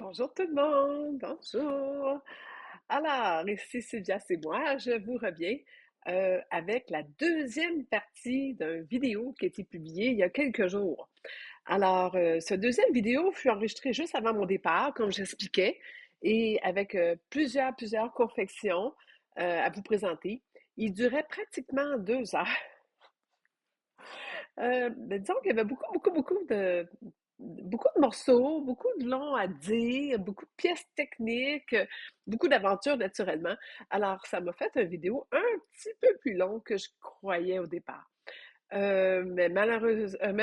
Bonjour tout le monde, bonjour. Alors, ici Sylvia, c'est moi. Je vous reviens avec la deuxième partie d'une vidéo qui a été publiée il y a quelques jours. Alors, ce deuxième vidéo fut enregistré juste avant mon départ, comme j'expliquais, et avec plusieurs confections à vous présenter. Il durait pratiquement 2 heures. Mais disons qu'il y avait beaucoup de morceaux, beaucoup de longs à dire, beaucoup de pièces techniques, beaucoup d'aventures naturellement. Alors, ça m'a fait une vidéo un petit peu plus longue que je croyais au départ. Mais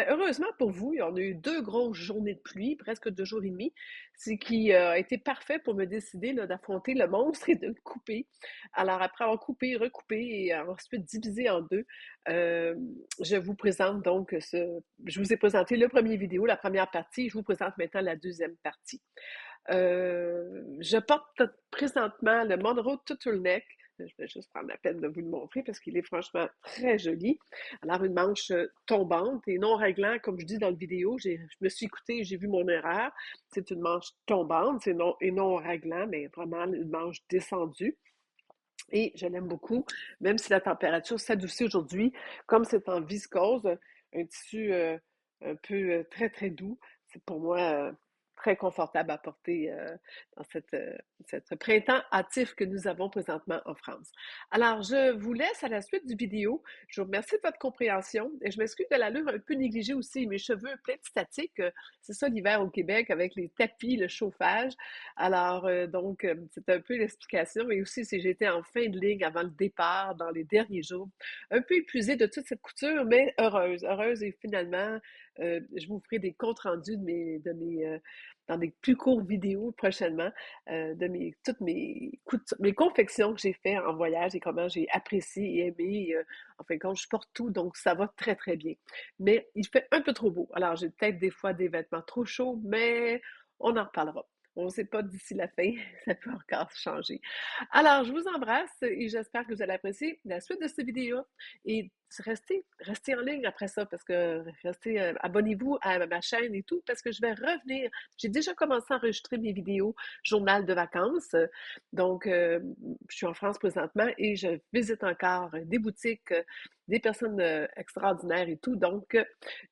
heureusement pour vous, il y en a eu 2 grosses journées de pluie, presque 2 jours et demi, ce qui a été parfait pour me décider là, d'affronter le monstre et de le couper. Alors, après avoir coupé, recoupé et ensuite divisé en deux, euh, je vous présente donc je vous ai présenté le premier vidéo, la première partie, je vous présente maintenant la deuxième partie. Je porte présentement le Monroe Turtleneck. Je vais juste prendre la peine de vous le montrer parce qu'il est franchement très joli. Alors, une manche tombante et non réglant, comme je dis dans la vidéo, je me suis écoutée et j'ai vu mon erreur. C'est une manche tombante et non réglant, mais vraiment une manche descendue. Et je l'aime beaucoup, même si la température s'adoucit aujourd'hui, comme c'est en viscose, un tissu un peu très doux, c'est pour moi très confortable à porter dans cette printemps hâtif que nous avons présentement en France. Alors, je vous laisse à la suite du vidéo. Je vous remercie de votre compréhension et je m'excuse de l'allure un peu négligée aussi. Mes cheveux pleins de statique, c'est ça l'hiver au Québec avec les tapis, le chauffage. Alors, c'est un peu l'explication. Et aussi, si j'étais en fin de ligne avant le départ, dans les derniers jours, un peu épuisée de toute cette couture, mais heureuse. Et finalement, je vous ferai des comptes rendus dans des plus courtes vidéos prochainement, toutes mes confections que j'ai fait en voyage et comment j'ai apprécié et aimé. En fin de compte, je porte tout, donc ça va très bien. Mais il fait un peu trop beau. Alors, j'ai peut-être des fois des vêtements trop chauds, mais on en reparlera. On ne sait pas d'ici la fin, ça peut encore changer. Alors, je vous embrasse et j'espère que vous allez apprécier la suite de cette vidéo. Et restez en ligne après ça, parce que abonnez-vous à ma chaîne et tout, parce que je vais revenir. J'ai déjà commencé à enregistrer mes vidéos journal de vacances. Donc, je suis en France présentement et je visite encore des boutiques, des personnes extraordinaires et tout. Donc,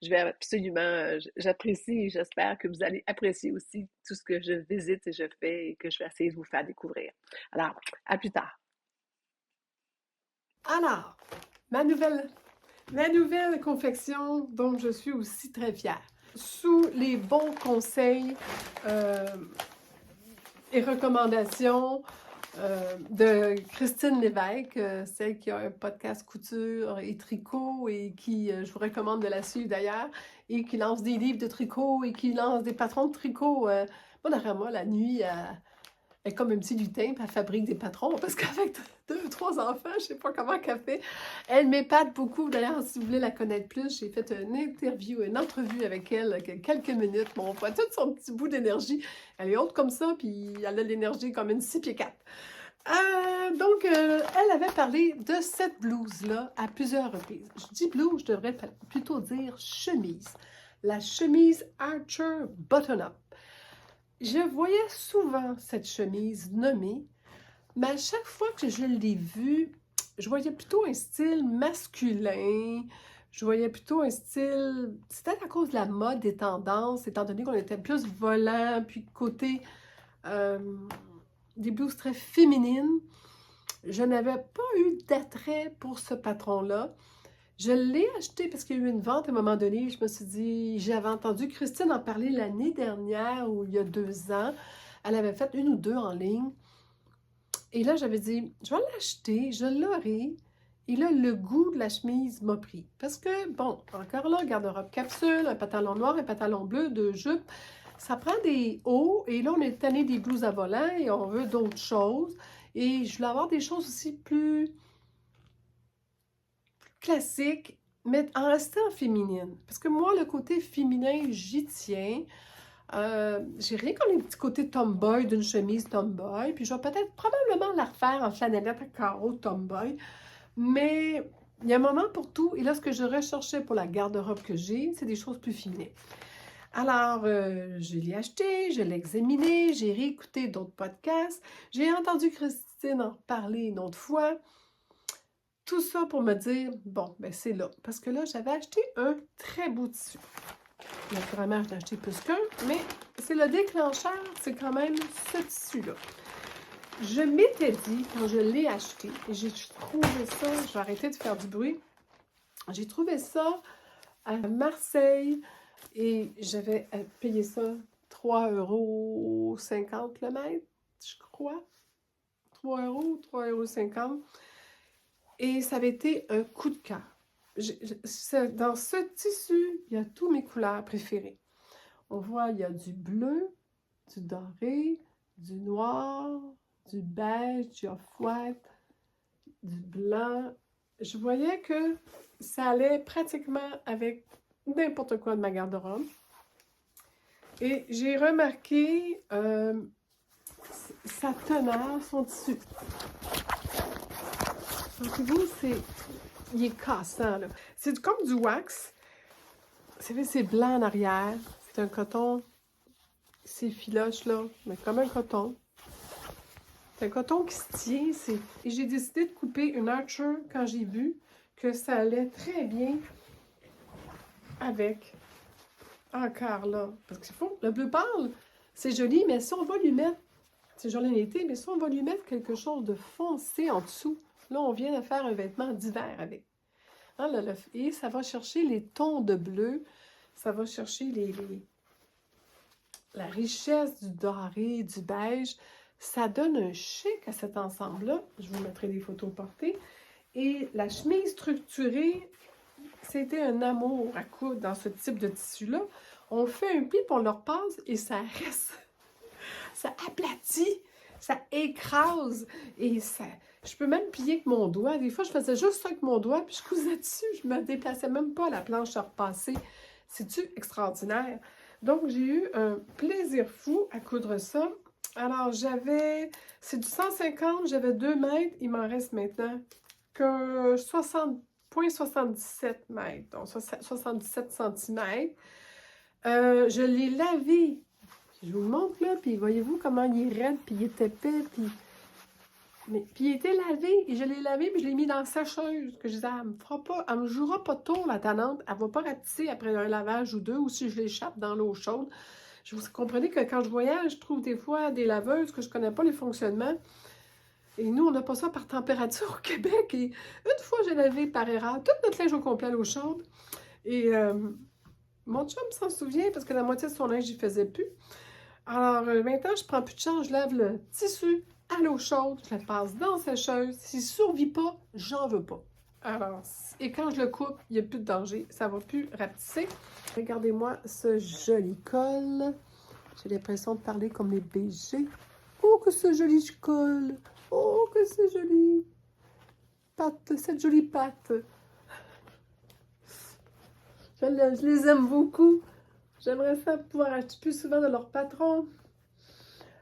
je vais absolument, j'apprécie et j'espère que vous allez apprécier aussi tout ce que je visite et je fais et que je vais essayer de vous faire découvrir. Alors, à plus tard. Alors, ma nouvelle confection dont je suis aussi très fière. Sous les bons conseils et recommandations de Christine Lévesque, celle qui a un podcast couture et tricot et qui, je vous recommande de la suivre d'ailleurs, et qui lance des livres de tricot et qui lance des patrons de tricot. Moi, derrière moi, la nuit, elle est comme un petit lutin, puis elle fabrique des patrons, parce qu'avec 2, 3 enfants, je sais pas comment elle fait. Elle m'épate beaucoup. D'ailleurs, si vous voulez la connaître plus, j'ai fait une entrevue avec elle, quelques minutes. Bon, on voit tout son petit bout d'énergie. Elle est haute comme ça, puis elle a l'énergie comme une 6 pieds 4. Elle avait parlé de cette blouse-là à plusieurs reprises. Je dis blouse, je devrais plutôt dire chemise. La chemise Archer Button-Up. Je voyais souvent cette chemise nommée, mais à chaque fois que je l'ai vue, je voyais plutôt un style masculin, je voyais plutôt un style, c'était à cause de la mode, des tendances, étant donné qu'on était plus volant, puis côté euh, des blouses très féminines, je n'avais pas eu d'attrait pour ce patron-là. Je l'ai acheté parce qu'il y a eu une vente à un moment donné. Je me suis dit, j'avais entendu Christine en parler l'année dernière ou il y a 2 ans. Elle avait fait une ou deux en ligne. Et là, j'avais dit, je vais l'acheter, je l'aurai. Et là, le goût de la chemise m'a pris. Parce que, bon, encore là, garde-robe capsule, un pantalon noir, un pantalon bleu, 2 jupes. Ça prend des hauts. Et là, on est tanné des blouses à volant et on veut d'autres choses. Et je voulais avoir des choses aussi plus classiques, mais en restant féminine. Parce que moi, le côté féminin, j'y tiens. J'ai rien comme les petits côtés tomboy d'une chemise tomboy. Puis je vais peut-être probablement la refaire en flanellette à carreaux tomboy. Mais il y a un moment pour tout. Et là, ce que je recherchais pour la garde-robe que j'ai, c'est des choses plus féminines. Alors, je l'ai acheté, je l'ai examiné, j'ai réécouté d'autres podcasts, j'ai entendu Christine en parler une autre fois. Tout ça pour me dire, bon, ben c'est là. Parce que là, j'avais acheté un très beau tissu. Naturellement, j'en ai acheté plus qu'un, mais c'est le déclencheur, c'est quand même ce tissu-là. Je m'étais dit, quand je l'ai acheté, et j'ai trouvé ça, je vais arrêter de faire du bruit, j'ai trouvé ça à Marseille et j'avais payé ça 3,50 € le mètre, je crois. 3 €, 3,50 €. Et ça avait été un coup de cœur. Dans ce tissu, il y a tous mes couleurs préférées. On voit, il y a du bleu, du doré, du noir, du beige, du off-white, du blanc. Je voyais que ça allait pratiquement avec n'importe quoi de ma garde-robe. Et j'ai remarqué sa teneur, son tissu. Sentez-vous, il est cassant, là. C'est comme du wax. C'est blanc en arrière. C'est un coton. C'est filoche, là, mais comme un coton. C'est un coton qui se tient. Et j'ai décidé de couper une Archer quand j'ai vu que ça allait très bien avec. Encore là. Parce qu'il faut. Le bleu pâle, c'est joli, mais si on va lui mettre. C'est joli l'été, mais si on va lui mettre quelque chose de foncé en dessous, là, on vient de faire un vêtement d'hiver avec. Hein, et ça va chercher les tons de bleu. Ça va chercher la richesse du doré, du beige. Ça donne un chic à cet ensemble-là. Je vous mettrai des photos portées. Et la chemise structurée, c'était un amour à coudre dans ce type de tissu-là. On fait un pli, puis on le repasse et ça reste. Ça aplatit, ça écrase et ça. Je peux même plier avec mon doigt. Des fois, je faisais juste ça avec mon doigt, puis je cousais dessus. Je me déplaçais même pas à la planche à repasser. C'est-tu extraordinaire? Donc, j'ai eu un plaisir fou à coudre ça. Alors, c'est du 150, j'avais 2 mètres. Il m'en reste maintenant que 60,77 mètres, donc 77 cm. Je l'ai lavé. Je vous le montre là, puis voyez-vous comment il est raide, puis il est épais, puis il était lavé, et je l'ai lavé, puis je l'ai mis dans la sécheuse, que je disais, elle me jouera pas de tour, la tannante, elle va pas ratisser après un lavage ou deux, ou si je l'échappe dans l'eau chaude. Vous comprenez que quand je voyage, je trouve des fois des laveuses que je connais pas les fonctionnements, et nous, on n'a pas ça par température au Québec, et une fois, j'ai lavé par erreur toute notre linge au complet à l'eau chaude, et mon chum s'en souvient, parce que la moitié de son linge, il faisait plus. Alors, maintenant, je prends plus de chance, je lave le tissu à l'eau chaude, je le passe dans la sécheuse. S'il ne survit pas, j'en veux pas. Alors, et quand je le coupe, il n'y a plus de danger, ça ne va plus rapetisser. Regardez-moi ce joli col. J'ai l'impression de parler comme les BG. Oh, que ce joli col! Oh, que c'est joli! Cette jolie patte. Je les aime beaucoup. J'aimerais ça pouvoir acheter plus souvent de leur patron.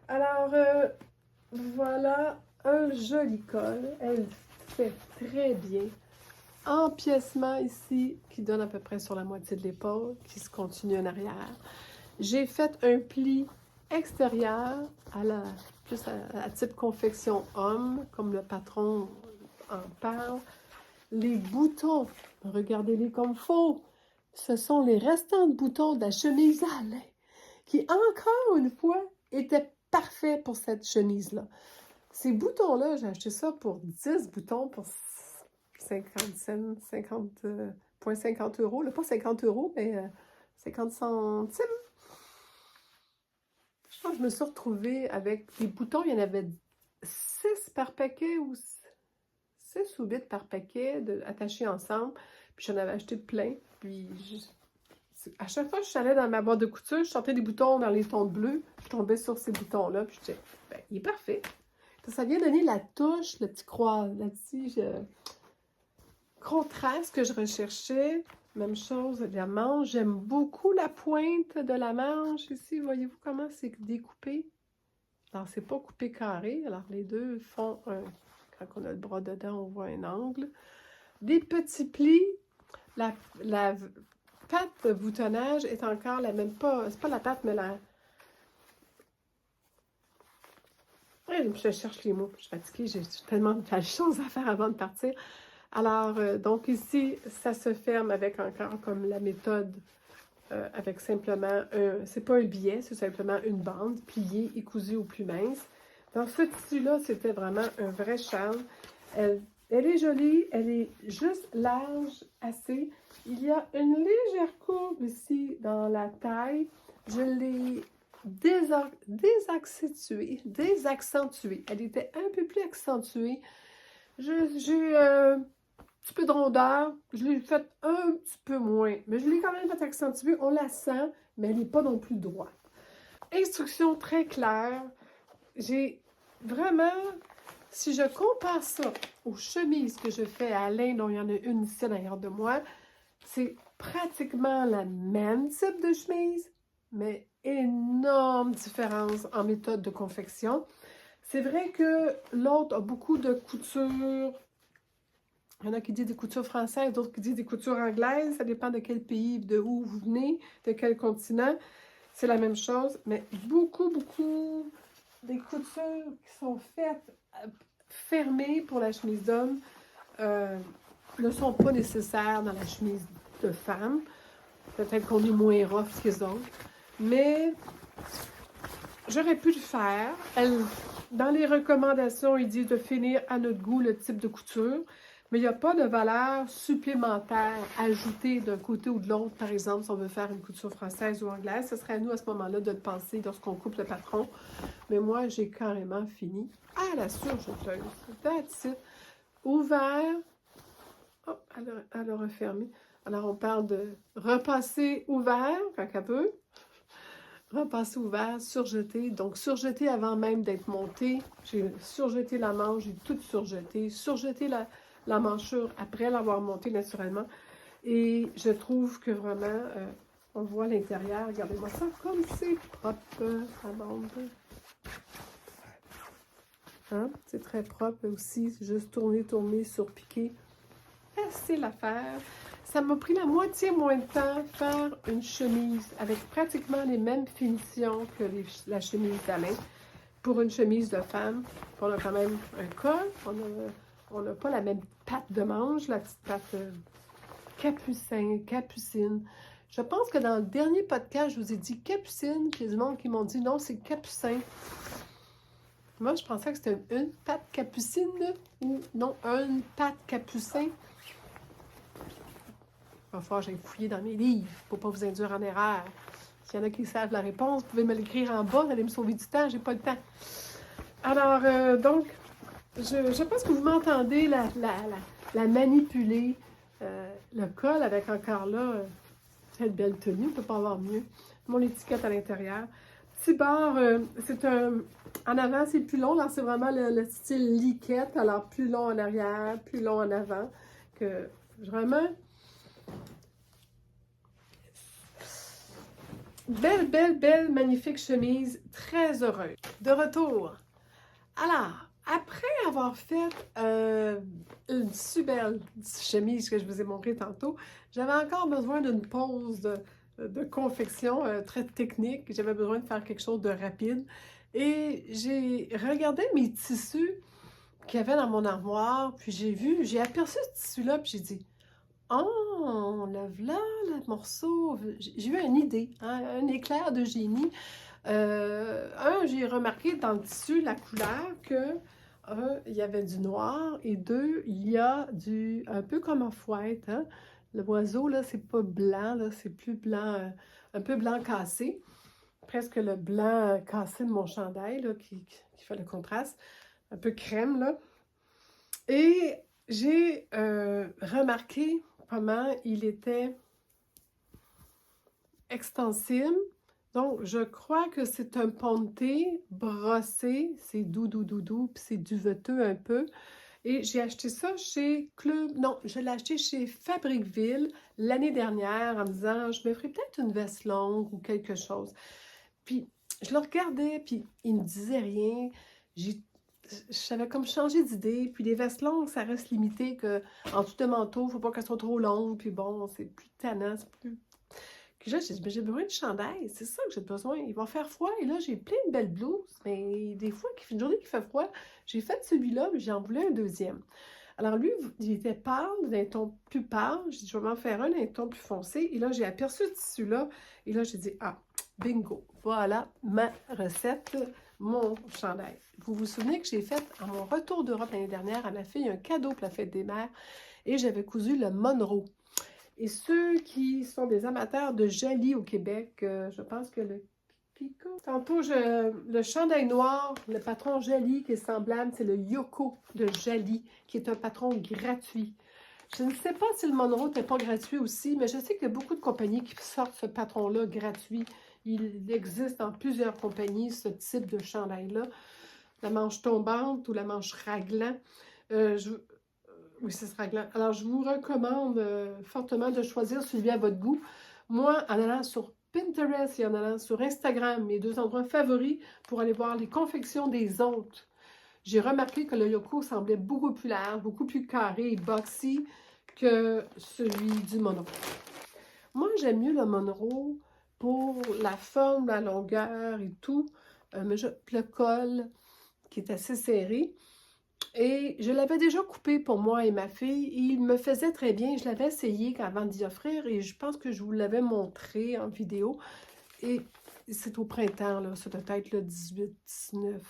Alors, voilà un joli col. Elle fait très bien. Empiècement ici qui donne à peu près sur la moitié de l'épaule, qui se continue en arrière. J'ai fait un pli extérieur plus à type confection homme, comme le patron en parle. Les boutons, regardez-les comme faux. Ce sont les restants de boutons de la chemise à lin, qui encore une fois étaient parfaits pour cette chemise-là. Ces boutons-là, j'ai acheté ça pour 10 boutons pour 50 cents, 50,50 €. Là, pas 50 €, mais 50 centimes. Je pense que je me suis retrouvée avec des boutons. Il y en avait 6 par paquet ou 6 ou 8 par paquet attachés ensemble. Puis j'en avais acheté plein. Puis à chaque fois que je allais dans ma boîte de couture, je sortais des boutons dans les tons bleus. Je tombais sur ces boutons-là. Puis je disais, ben, il est parfait. Ça vient donner la touche, le petit contraste que je recherchais. Même chose, la manche. J'aime beaucoup la pointe de la manche ici. Voyez-vous comment c'est découpé? Alors, c'est pas coupé carré. Alors, les deux font un... Quand on a le bras dedans, on voit un angle. Des petits plis. pâte de boutonnage est encore la même, pas, c'est pas la pâte, mais la... Ouais, je cherche les mots, je suis fatiguée, j'ai tellement de choses à faire avant de partir. Alors, donc ici, ça se ferme avec encore comme la méthode, avec simplement, c'est pas un billet, c'est simplement une bande pliée et cousue au plus mince. Dans ce tissu-là, c'était vraiment un vrai charme. Elle est jolie, elle est juste large, assez. Il y a une légère courbe ici dans la taille. Je l'ai désaccentuée. Elle était un peu plus accentuée. J'ai un petit peu de rondeur. Je l'ai faite un petit peu moins, mais je l'ai quand même fait accentuée. On la sent, mais elle n'est pas non plus droite. Instruction très claire. J'ai vraiment, si je compare ça aux chemises que je fais à Alain, dont il y en a une ici derrière de moi, c'est pratiquement la même type de chemise, mais énorme différence en méthode de confection. C'est vrai que l'autre a beaucoup de couture. Il y en a qui disent des coutures françaises, d'autres qui disent des coutures anglaises. Ça dépend de quel pays, de où vous venez, de quel continent. C'est la même chose, mais beaucoup des coutures qui sont faites fermées pour la chemise d'homme ne sont pas nécessaires dans la chemise de femme. Peut-être qu'on est moins rough que les autres. Mais j'aurais pu le faire. Dans les recommandations, il dit de finir à notre goût le type de couture. Mais il n'y a pas de valeur supplémentaire ajoutée d'un côté ou de l'autre. Par exemple, si on veut faire une couture française ou anglaise, ce serait à nous à ce moment-là de le penser lorsqu'on coupe le patron. Mais moi, j'ai carrément fini à la surjeteuse. That's it. Ouvert. Oh, elle a refermé. Alors, on parle de repasser ouvert, quand elle peut. Repasser ouvert, surjeté. Donc, surjeté avant même d'être monté. J'ai surjeté la manche, j'ai tout surjeté. Surjeté la manchure après l'avoir montée naturellement. Et je trouve que vraiment, on voit l'intérieur. Regardez-moi ça, comme c'est propre, la bande. Hein? C'est très propre aussi, juste tourner, surpiquer. Facile à faire. Ça m'a pris la moitié moins de temps faire une chemise avec pratiquement les mêmes finitions que la chemise d'Alain pour une chemise de femme. On a quand même un col, on n'a pas la même patte de manche, la petite patte capucine. Je pense que dans le dernier podcast, je vous ai dit capucine, puis il y a du monde qui m'ont dit non, c'est capucin. Moi, je pensais que c'était une patte capucine ou non, une patte capucin. Il va falloir que j'aille fouiller dans mes livres pour ne pas vous induire en erreur. S'il y en a qui savent la réponse, vous pouvez me l'écrire en bas, allez me sauver du temps, j'ai pas le temps. Alors, donc, je pense que vous m'entendez la manipuler. Le col avec encore là, cette belle tenue, on ne peut pas avoir mieux. Mon étiquette à l'intérieur. Petit bord, c'est un... En avant, c'est plus long. Là, c'est vraiment le style liquette. Alors, plus long en arrière, plus long en avant. Que vraiment... Belle, magnifique chemise. Très heureuse. De retour. Alors, après avoir fait une super belle chemise que je vous ai montrée tantôt, j'avais encore besoin d'une pause de confection très technique. J'avais besoin de faire quelque chose de rapide. Et j'ai regardé mes tissus qu'il y avait dans mon armoire, puis j'ai aperçu ce tissu-là, puis j'ai dit « Oh, là, le morceau! » J'ai eu une idée, hein, un éclair de génie. J'ai remarqué dans le tissu, la couleur, que il y avait du noir, et deux, il y a un peu comme off-white, hein? L'oiseau, là, c'est pas blanc, là, c'est plus blanc, un peu blanc cassé. Presque le blanc cassé de mon chandail, là, qui fait le contraste. Un peu crème, là. Et j'ai remarqué comment il était extensible. Donc, je crois que c'est un ponté brossé. C'est doux, puis c'est duveteux un peu. Et j'ai acheté ça chez Club... Non, je l'ai acheté chez Fabricville l'année dernière en me disant, je me ferais peut-être une veste longue ou quelque chose. Puis, je le regardais, puis il me disait rien. J'avais comme changé d'idée. Puis les vestes longues, ça reste limité que en dessous de manteau, il ne faut pas qu'elles soient trop longues. Puis bon, c'est plus tannant, c'est plus Puis là, j'ai dit, ben, j'ai besoin de chandail, c'est ça que j'ai besoin. Il va faire froid, et là, j'ai plein de belles blouses, mais des fois, une journée qui fait froid, j'ai fait celui-là, mais j'en voulais un deuxième. Alors lui, il était pâle, d'un ton plus pâle. J'ai dit, je vais m'en faire un d'un ton plus foncé. Et là, j'ai aperçu ce tissu-là. Et là, j'ai dit, ah, bingo, voilà ma recette, mon chandail. Vous vous souvenez que j'ai fait, à mon retour d'Europe l'année dernière, à ma fille un cadeau pour la fête des mères. Et j'avais cousu le Monroe. Et ceux qui sont des amateurs de jali au Québec, je pense que le Pico. Tantôt, le chandail noir, le patron Jali qui est semblable, c'est le Yoko de Jali, qui est un patron gratuit. Je ne sais pas si le Monroe n'est pas gratuit aussi, mais je sais qu'il y a beaucoup de compagnies qui sortent ce patron-là gratuit. Il existe dans plusieurs compagnies ce type de chandail-là. La manche tombante ou la manche raglan. Oui, c'est raglan. Alors, je vous recommande fortement de choisir celui à votre goût. Moi, en allant sur Pinterest et en allant sur Instagram, mes deux endroits favoris pour aller voir les confections des autres, j'ai remarqué que le Yoko semblait beaucoup plus large, beaucoup plus carré et boxy que celui du Monroe. Moi, j'aime mieux le Monroe pour la forme, la longueur et tout, mais le col qui est assez serré. Et je l'avais déjà coupé pour moi et ma fille. Et il me faisait très bien. Je l'avais essayé avant d'y offrir et je pense que je vous l'avais montré en vidéo. Et c'est au printemps, là. Ça doit être le 18, 19.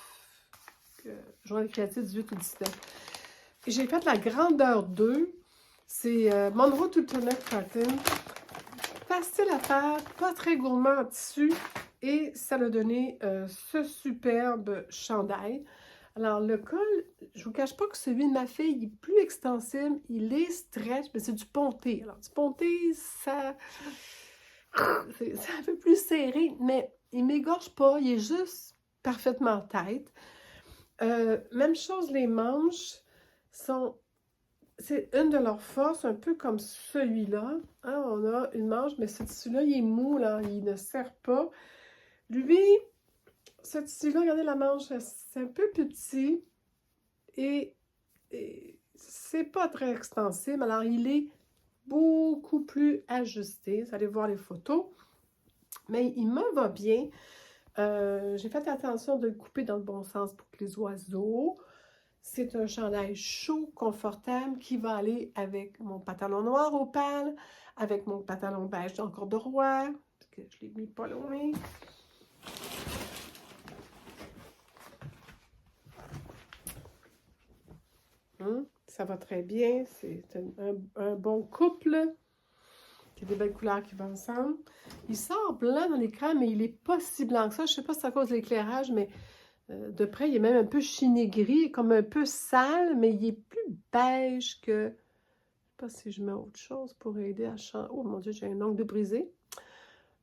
Journée créative 18 ou 19. J'ai fait la grandeur 2. C'est Monroe Ultimate Cotton. Facile à faire, pas très gourmand en tissu. Et ça a donné ce superbe chandail. Alors, le col, je ne vous cache pas que celui de ma fille, il est plus extensible, il est stretch, mais c'est du ponté. Alors, du ponté, c'est un peu plus serré, mais il ne m'égorge pas, il est juste parfaitement tête. Même chose, les manches c'est une de leurs forces, un peu comme celui-là. Hein, on a une manche, mais ce tissu-là, il est mou, là, il ne serre pas. Lui, ce tissu-là, regardez la manche, c'est un peu petit et c'est pas très extensible. Alors, il est beaucoup plus ajusté. Vous allez voir les photos. Mais il me va bien. J'ai fait attention de le couper dans le bon sens pour que les oiseaux. C'est un chandail chaud, confortable, qui va aller avec mon pantalon noir opale, avec mon pantalon beige en corduroy, parce que je l'ai mis pas loin. Ça va très bien. C'est un bon couple. Il y a des belles couleurs qui vont ensemble. Il sort blanc dans l'écran, mais il n'est pas si blanc que ça. Je ne sais pas si c'est à cause de l'éclairage, mais de près, il est même un peu chiné gris, comme un peu sale, mais il est plus beige que... Je ne sais pas si je mets autre chose pour aider à changer. Oh mon Dieu, j'ai un ongle de brisé.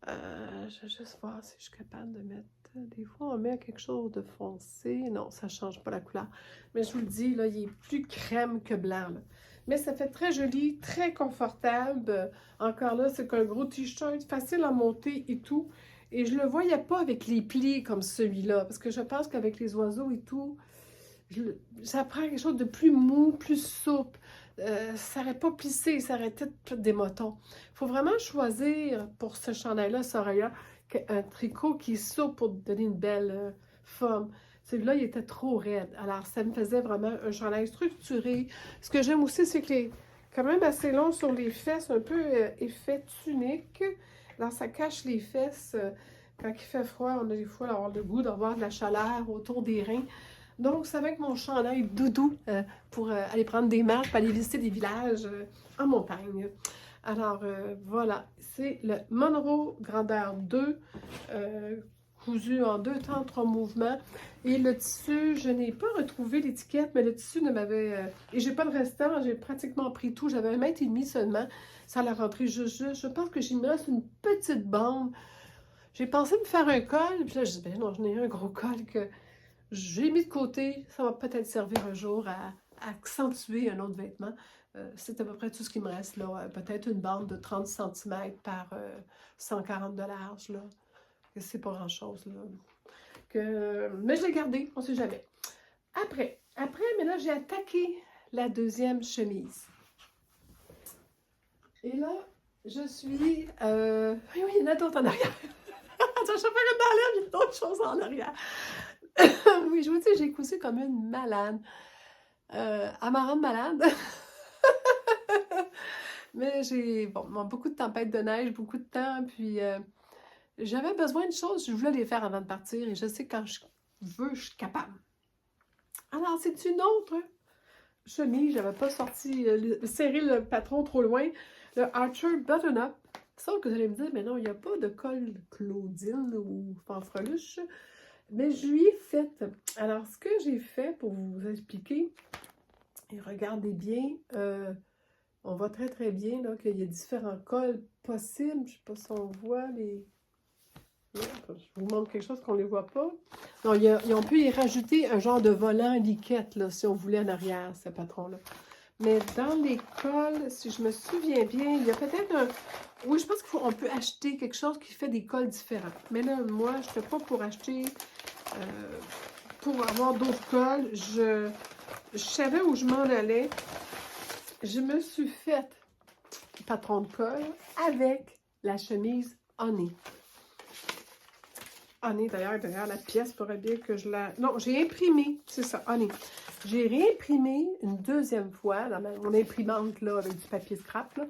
Je vais juste voir si je suis capable de mettre... Des fois, on met quelque chose de foncé. Non, ça ne change pas la couleur. Mais je vous le dis, là, il est plus crème que blanc. Là. Mais ça fait très joli, très confortable. Encore là, c'est qu'un gros t-shirt, facile à monter et tout. Et je ne le voyais pas avec les plis comme celui-là. Parce que je pense qu'avec les oiseaux et tout, ça prend quelque chose de plus mou, plus souple. Ça n'aurait pas plissé, ça aurait été des motons. Il faut vraiment choisir pour ce chandail-là, Soraya, un tricot qui est souple pour donner une belle forme. Celui-là, il était trop raide. Alors, ça me faisait vraiment un chandail structuré. Ce que j'aime aussi, c'est qu'il est quand même assez long sur les fesses, un peu effet tunique. Alors, ça cache les fesses. Quand il fait froid, on a des fois avoir le goût d'avoir de la chaleur autour des reins. Donc, c'est avec mon chandail doudou pour aller prendre des marches, pour aller visiter des villages en montagne. Alors, voilà, c'est le Monroe grandeur 2, cousu en 2 temps, 3 mouvements. Et le tissu, je n'ai pas retrouvé l'étiquette, mais le tissu ne m'avait... et j'ai pas de restant, j'ai pratiquement pris tout. J'avais 1,5 m seulement. Ça l'a rentré juste. Je pense que j'ai mis une petite bande. J'ai pensé me faire un col, puis là, je dis, ben non, j'en ai un gros col que j'ai mis de côté. Ça va peut-être servir un jour à accentuer un autre vêtement. C'est à peu près tout ce qui me reste là. Peut-être une bande de 30 cm par 140 de large. C'est pas grand-chose. Mais je l'ai gardé, on ne sait jamais. Après, mais là, j'ai attaqué la deuxième chemise. Et là, Je suis... Oui, oui, il y en a d'autres en arrière. Attends, je fais comme dans l'air, il y a d'autres choses en arrière. Oui, je vous dis, j'ai cousu comme une malade. À me rendre malade. Mais j'ai, bon, beaucoup de tempêtes de neige, beaucoup de temps, puis j'avais besoin de choses, je voulais les faire avant de partir, et je sais que quand je veux, je suis capable. Alors, c'est une autre chemise, j'avais pas sorti, serré le patron trop loin, le Archer Button-Up. Sauf que vous allez me dire, mais non, il n'y a pas de col Claudine ou fanfreluche. Mais je lui ai fait. Alors, ce que j'ai fait pour vous expliquer, et regardez bien, on voit très très bien là, qu'il y a différents cols possibles. Je ne sais pas si on voit les... Non, je vous montre quelque chose qu'on ne les voit pas. Non, on peut y rajouter un genre de volant liquette, là, si on voulait en arrière, ce patron-là. Mais dans les cols, si je me souviens bien, il y a peut-être un... Oui, je pense qu'on peut acheter quelque chose qui fait des cols différents. Mais là, moi, je ne fais pas pour acheter... pour avoir d'autres cols. Je savais où je m'en allais. Je me suis fait patron de col avec la chemise Honey. Honey, d'ailleurs, derrière la pièce, il faudrait bien que je la... Non, j'ai imprimé, c'est ça, Honey. J'ai réimprimé une deuxième fois dans mon imprimante là, avec du papier scrap, là,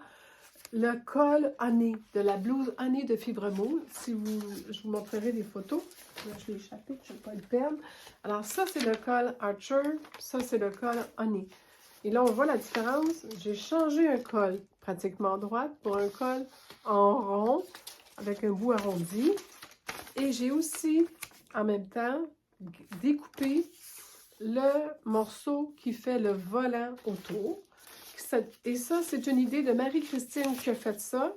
le col Honey, de la blouse Honey de fibre mousse. Si vous, je vous montrerai des photos. Là, je l'ai échappé, je ne vais pas le perdre. Alors, ça, c'est le col Archer. Ça, c'est le col Honey. Et là, on voit la différence. J'ai changé un col pratiquement droit pour un col en rond, avec un bout arrondi. Et j'ai aussi, en même temps, découpé le morceau qui fait le volant autour. Et ça, c'est une idée de Marie-Christine qui a fait ça.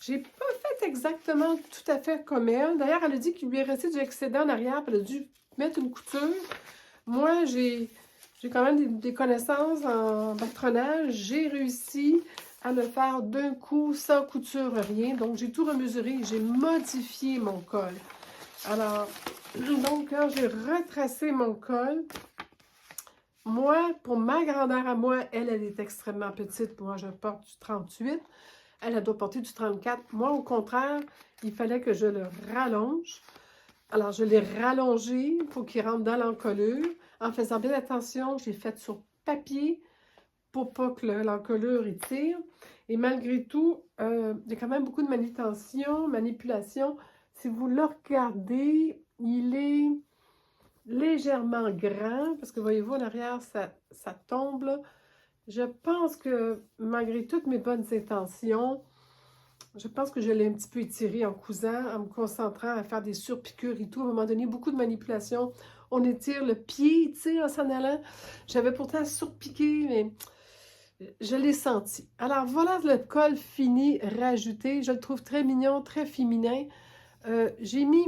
J'ai pas fait exactement tout à fait comme elle. D'ailleurs, elle a dit qu'il lui est resté du excédent en arrière, puis elle a dû mettre une couture. Moi, j'ai quand même des connaissances en patronage. J'ai réussi à le faire d'un coup, sans couture, rien. Donc, j'ai tout remesuré et j'ai modifié mon col. Alors, donc, quand j'ai retracé mon col, moi, pour ma grandeur à moi, elle est extrêmement petite. Moi, je porte du 38. Elle doit porter du 34. Moi, au contraire, il fallait que je le rallonge. Alors, je l'ai rallongé pour qu'il rentre dans l'encolure. En faisant bien attention, j'ai fait sur papier pour pas que l'encolure tire. Et malgré tout, il y a quand même beaucoup de manipulation. Si vous le regardez, il est légèrement grand, parce que voyez-vous, en arrière, ça tombe là. Je pense que malgré toutes mes bonnes intentions, je pense que je l'ai un petit peu étiré en cousant, en me concentrant à faire des surpiqûres et tout. À un moment donné, beaucoup de manipulation. On étire le pied, tu sais, en s'en allant. J'avais pourtant surpiqué, mais je l'ai senti. Alors voilà le col fini, rajouté. Je le trouve très mignon, très féminin. J'ai mis,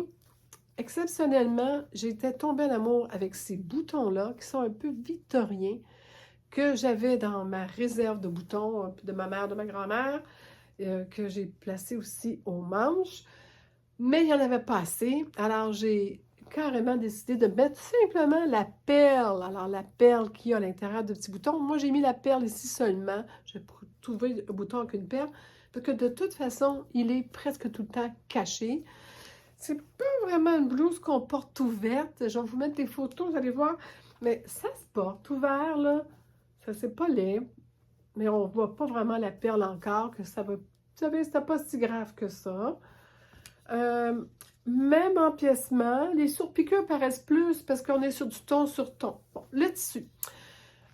exceptionnellement, j'étais tombée en amour avec ces boutons-là, qui sont un peu victoriens, que j'avais dans ma réserve de boutons de ma mère, de ma grand-mère, que j'ai placé aussi aux manches. Mais il n'y en avait pas assez. Alors, j'ai carrément décidé de mettre simplement la perle. Alors, la perle qui a à l'intérieur de petits boutons. Moi, j'ai mis la perle ici seulement. Je vais trouver un bouton avec une perle. Parce que de toute façon, il est presque tout le temps caché. C'est pas vraiment une blouse qu'on porte ouverte. Je vais vous mettre des photos, vous allez voir. Mais ça se porte ouvert, là. Ça, c'est pas laid. Mais on voit pas vraiment la perle encore, que ça va... Vous savez, c'était pas si grave que ça. Même empiècement, les surpiqûres paraissent plus parce qu'on est sur du ton sur ton. Bon, le tissu.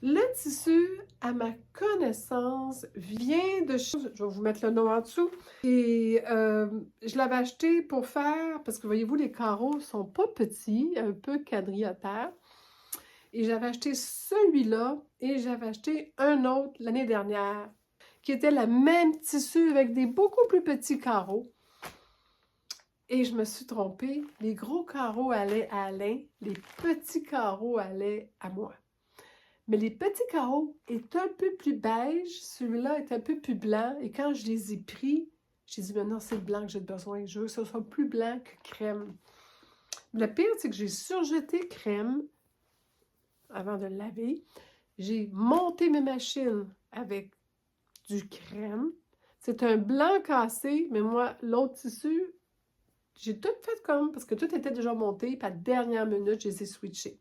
Le tissu, à ma connaissance, vient de... Je vais vous mettre le nom en dessous. Et je l'avais acheté pour faire... Parce que voyez-vous, les carreaux sont pas petits, un peu quadrilatères. Et j'avais acheté celui-là et j'avais acheté un autre l'année dernière qui était le même tissu avec des beaucoup plus petits carreaux. Et je me suis trompée. Les gros carreaux allaient à Alain, les petits carreaux allaient à moi. Mais les petits carreaux est un peu plus beige, celui-là est un peu plus blanc. Et quand je les ai pris, j'ai dit, maintenant c'est le blanc que j'ai besoin. Je veux que ce soit plus blanc que crème. Le pire, c'est que j'ai surjeté crème avant de le laver. J'ai monté mes machines avec du crème. C'est un blanc cassé, mais moi, l'autre tissu, j'ai tout fait comme, parce que tout était déjà monté, puis à la dernière minute, je les ai switchés.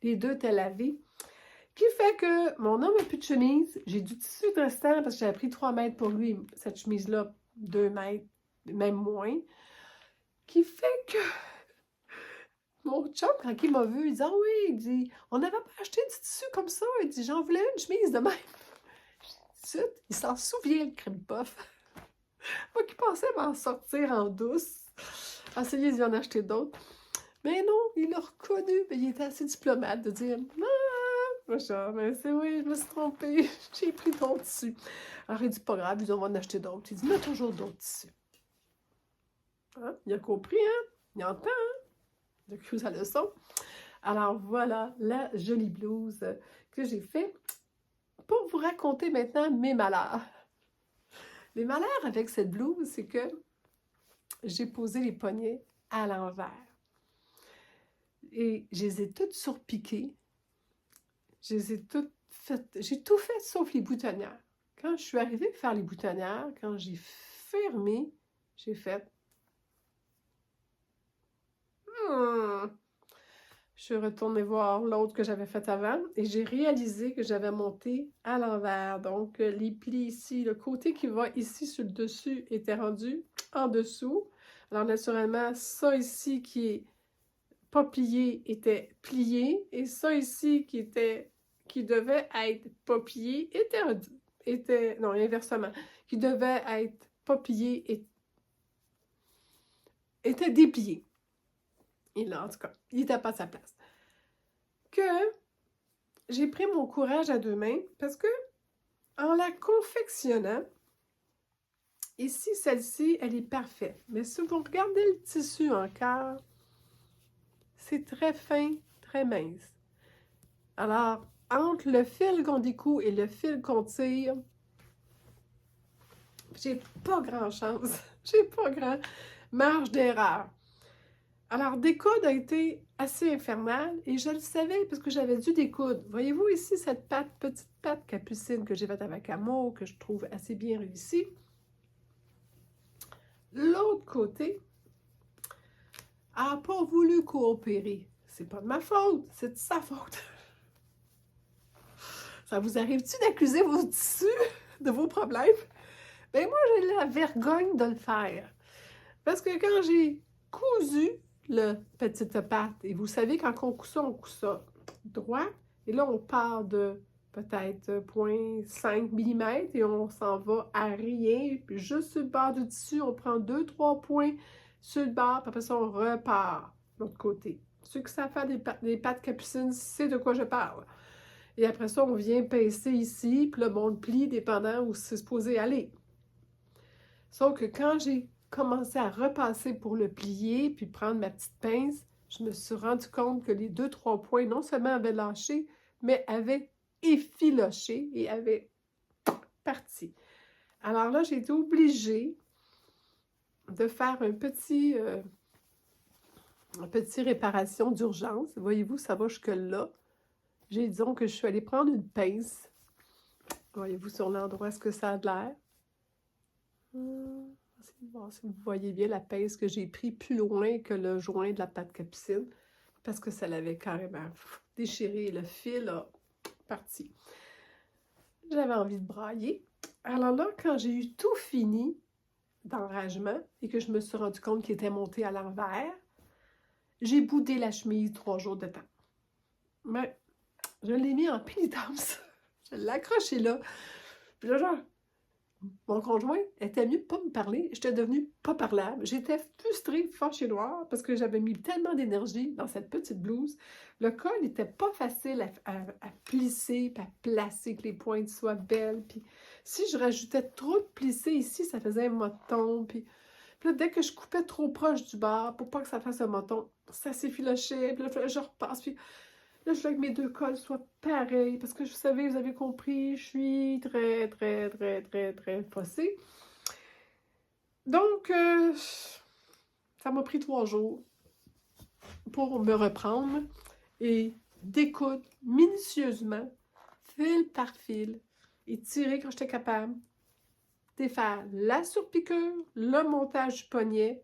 Les deux étaient lavés. Qui fait que mon homme n'a plus de chemise. J'ai du tissu de restant parce que j'avais pris 3 mètres pour lui, cette chemise-là, 2 mètres, même moins. Qui fait que mon chum, quand il m'a vu, il dit: ah oui, il dit, on n'avait pas acheté du tissu comme ça. Il dit: j'en voulais une chemise de même. Il s'en souvient, le crème puff. Moi qui pensais m'en sortir en douce. Essayer d'y en acheter d'autres. Mais non, il l'a reconnu. Mais il était assez diplomate de dire: ah, mais c'est oui, je me suis trompée. J'ai pris ton tissu. Alors il dit: pas grave, on va en acheter d'autres. Il dit: mais toujours d'autres tissus. Hein? Il a compris, hein? Il entend, hein? Il a cru sa leçon. Alors voilà la jolie blouse que j'ai fait pour vous raconter maintenant mes malheurs. Les malheurs avec cette blouse, c'est que j'ai posé les poignets à l'envers. Et je les ai toutes surpiquées. Je les ai toutes faites. J'ai tout fait sauf les boutonnières. Quand je suis arrivée faire les boutonnières, quand j'ai fermé, j'ai fait Je suis retournée voir l'autre que j'avais fait avant et j'ai réalisé que j'avais monté à l'envers. Donc, les plis ici, le côté qui va ici sur le dessus était rendu en dessous. Alors, naturellement, ça ici qui est pas plié était plié et ça ici qui devait être pas plié non, inversement, qui devait être pas plié était déplié. Et là, en tout cas, il n'était pas à sa place. Que j'ai pris mon courage à 2 mains parce que en la confectionnant, ici, celle-ci, elle est parfaite. Mais si vous regardez le tissu encore, c'est très fin, très mince. Alors, entre le fil qu'on découd et le fil qu'on tire, j'ai pas grand chance. J'ai pas grand marge d'erreur. Alors, découdre a été assez infernal et je le savais parce que j'avais dû découdre. Voyez-vous ici cette petite patte capucine que j'ai faite avec amour, que je trouve assez bien réussie. L'autre côté n'a pas voulu coopérer. C'est pas de ma faute, c'est de sa faute. Ça vous arrive-tu d'accuser vos tissus de vos problèmes? Ben moi, j'ai la vergogne de le faire. Parce que quand j'ai cousu le petite patte, et vous savez, quand on coud ça droit, et là, on part de peut-être 0,5 mm et on s'en va à rien, puis juste sur le bord du tissu, on prend 2-3 points sur le bord, puis après ça, on repart de l'autre côté. Ceux qui savent faire des pattes capucines, c'est de quoi je parle. Et après ça, on vient pincer ici, puis là, on le plie dépendant où c'est supposé aller. Sauf que quand j'ai commencé à repasser pour le plier, puis prendre ma petite pince, je me suis rendu compte que les 2-3 points, non seulement avaient lâché, mais avaient effiloché et avaient parti. Alors là, j'ai été obligée de faire une petite réparation d'urgence. Voyez-vous, ça va jusque-là. J'ai disons que je suis allée prendre une pince. Voyez-vous sur l'endroit ce que ça a de l'air. Si vous voyez bien la pince que j'ai pris plus loin que le joint de la patte capucine parce que ça l'avait carrément déchiré. Le fil a parti. J'avais envie de brailler. Alors là, quand j'ai eu tout fini d'enragement et que je me suis rendu compte qu'il était monté à l'envers, j'ai boudé la chemise 3 jours de temps. Mais je l'ai mis en pénitence. Je l'ai accroché là. Puis là, genre, mon conjoint était mieux de pas me parler. J'étais devenue pas parlable. J'étais frustrée, fâchée noire, parce que j'avais mis tellement d'énergie dans cette petite blouse. Le col n'était pas facile à plisser, puis à placer, que les pointes soient belles. Puis si je rajoutais trop de plissé ici, ça faisait un moton. Puis là, dès que je coupais trop proche du bord, pour pas que ça fasse un moton, ça s'effilochait. Puis là, je repasse. Puis là, je veux que mes 2 cols soient pareils, parce que vous savez, vous avez compris, je suis très faussée. Donc, ça m'a pris 3 jours pour me reprendre et découdre minutieusement, fil par fil, et tirer quand j'étais capable. défaire la surpiqûre, le montage du poignet,